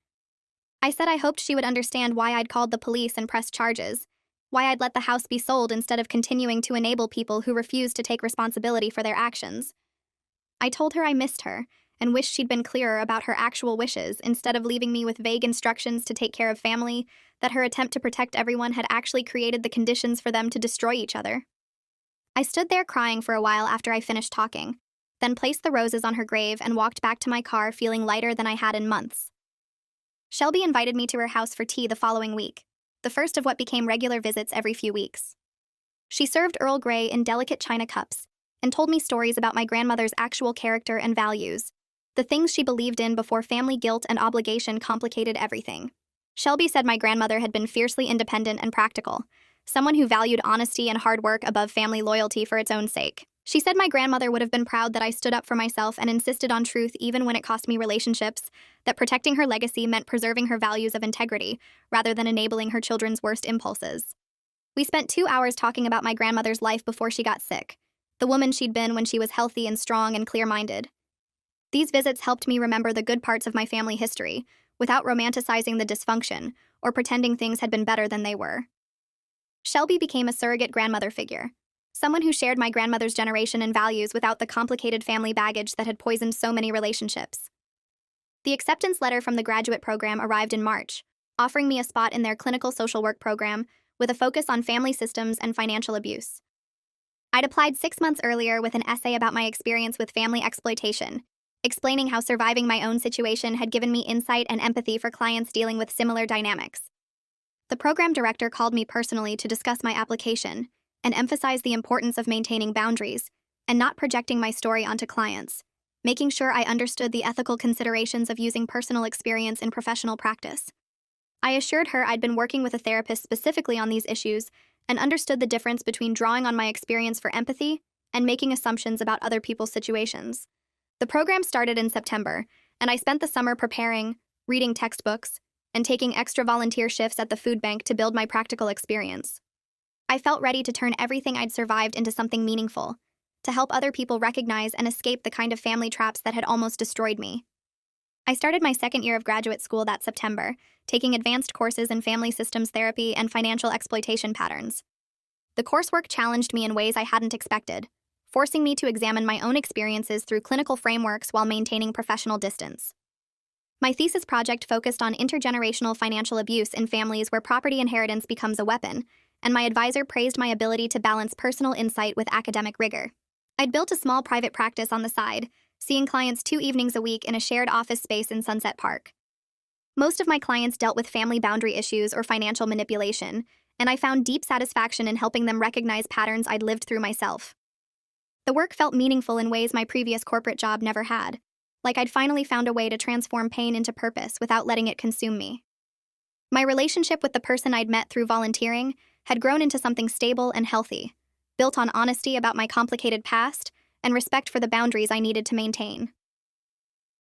I said I hoped she would understand why I'd called the police and pressed charges, why I'd let the house be sold instead of continuing to enable people who refused to take responsibility for their actions. I told her I missed her and wished she'd been clearer about her actual wishes instead of leaving me with vague instructions to take care of family, that her attempt to protect everyone had actually created the conditions for them to destroy each other. I stood there crying for a while after I finished talking, then placed the roses on her grave and walked back to my car feeling lighter than I had in months. Shelby invited me to her house for tea the following week, the first of what became regular visits every few weeks. She served Earl Grey in delicate china cups and told me stories about my grandmother's actual character and values, the things she believed in before family guilt and obligation complicated everything. Shelby said my grandmother had been fiercely independent and practical, someone who valued honesty and hard work above family loyalty for its own sake. She said my grandmother would have been proud that I stood up for myself and insisted on truth even when it cost me relationships, that protecting her legacy meant preserving her values of integrity rather than enabling her children's worst impulses. We spent 2 hours talking about my grandmother's life before she got sick, the woman she'd been when she was healthy and strong and clear-minded. These visits helped me remember the good parts of my family history, without romanticizing the dysfunction or pretending things had been better than they were. Shelby became a surrogate grandmother figure, someone who shared my grandmother's generation and values without the complicated family baggage that had poisoned so many relationships. The acceptance letter from the graduate program arrived in March, offering me a spot in their clinical social work program with a focus on family systems and financial abuse. I'd applied 6 months earlier with an essay about my experience with family exploitation, explaining how surviving my own situation had given me insight and empathy for clients dealing with similar dynamics. The program director called me personally to discuss my application and emphasized the importance of maintaining boundaries and not projecting my story onto clients, making sure I understood the ethical considerations of using personal experience in professional practice. I assured her I'd been working with a therapist specifically on these issues and understood the difference between drawing on my experience for empathy and making assumptions about other people's situations. The program started in September, and I spent the summer preparing, reading textbooks, and taking extra volunteer shifts at the food bank to build my practical experience. I felt ready to turn everything I'd survived into something meaningful, to help other people recognize and escape the kind of family traps that had almost destroyed me. I started my second year of graduate school that September, taking advanced courses in family systems therapy and financial exploitation patterns. The coursework challenged me in ways I hadn't expected, forcing me to examine my own experiences through clinical frameworks while maintaining professional distance. My thesis project focused on intergenerational financial abuse in families where property inheritance becomes a weapon, and my advisor praised my ability to balance personal insight with academic rigor. I'd built a small private practice on the side, seeing clients 2 evenings a week in a shared office space in Sunset Park. Most of my clients dealt with family boundary issues or financial manipulation, and I found deep satisfaction in helping them recognize patterns I'd lived through myself. The work felt meaningful in ways my previous corporate job never had, like I'd finally found a way to transform pain into purpose without letting it consume me. My relationship with the person I'd met through volunteering had grown into something stable and healthy, built on honesty about my complicated past and respect for the boundaries I needed to maintain.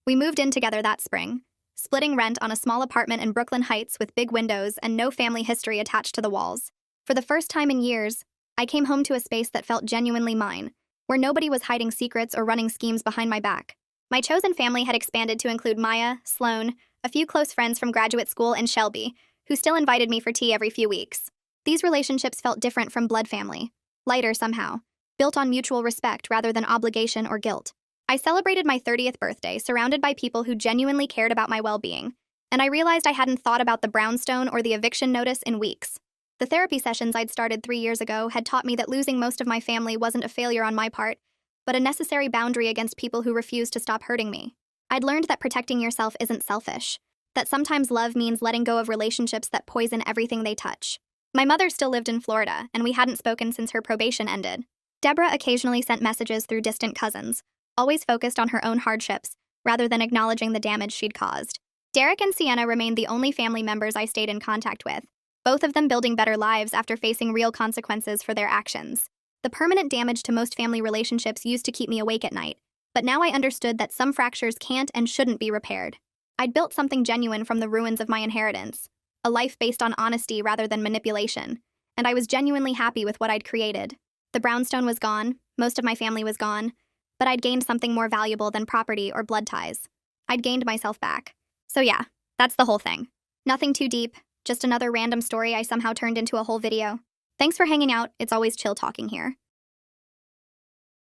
We moved in together that spring, splitting rent on a small apartment in Brooklyn Heights with big windows and no family history attached to the walls. For the first time in years, I came home to a space that felt genuinely mine, where nobody was hiding secrets or running schemes behind my back. My chosen family had expanded to include Maya, Sloan, a few close friends from graduate school, and Shelby, who still invited me for tea every few weeks. These relationships felt different from blood family, lighter somehow, built on mutual respect rather than obligation or guilt. I celebrated my 30th birthday surrounded by people who genuinely cared about my well-being, and I realized I hadn't thought about the brownstone or the eviction notice in weeks. The therapy sessions I'd started 3 years ago had taught me that losing most of my family wasn't a failure on my part, but a necessary boundary against people who refused to stop hurting me. I'd learned that protecting yourself isn't selfish, that sometimes love means letting go of relationships that poison everything they touch. My mother still lived in Florida, and we hadn't spoken since her probation ended. Deborah occasionally sent messages through distant cousins, always focused on her own hardships, rather than acknowledging the damage she'd caused. Derek and Sienna remained the only family members I stayed in contact with, both of them building better lives after facing real consequences for their actions. The permanent damage to most family relationships used to keep me awake at night, but now I understood that some fractures can't and shouldn't be repaired. I'd built something genuine from the ruins of my inheritance, a life based on honesty rather than manipulation, and I was genuinely happy with what I'd created. The brownstone was gone, most of my family was gone, but I'd gained something more valuable than property or blood ties. I'd gained myself back. So yeah, that's the whole thing. Nothing too deep, just another random story I somehow turned into a whole video. Thanks for hanging out, it's always chill talking here.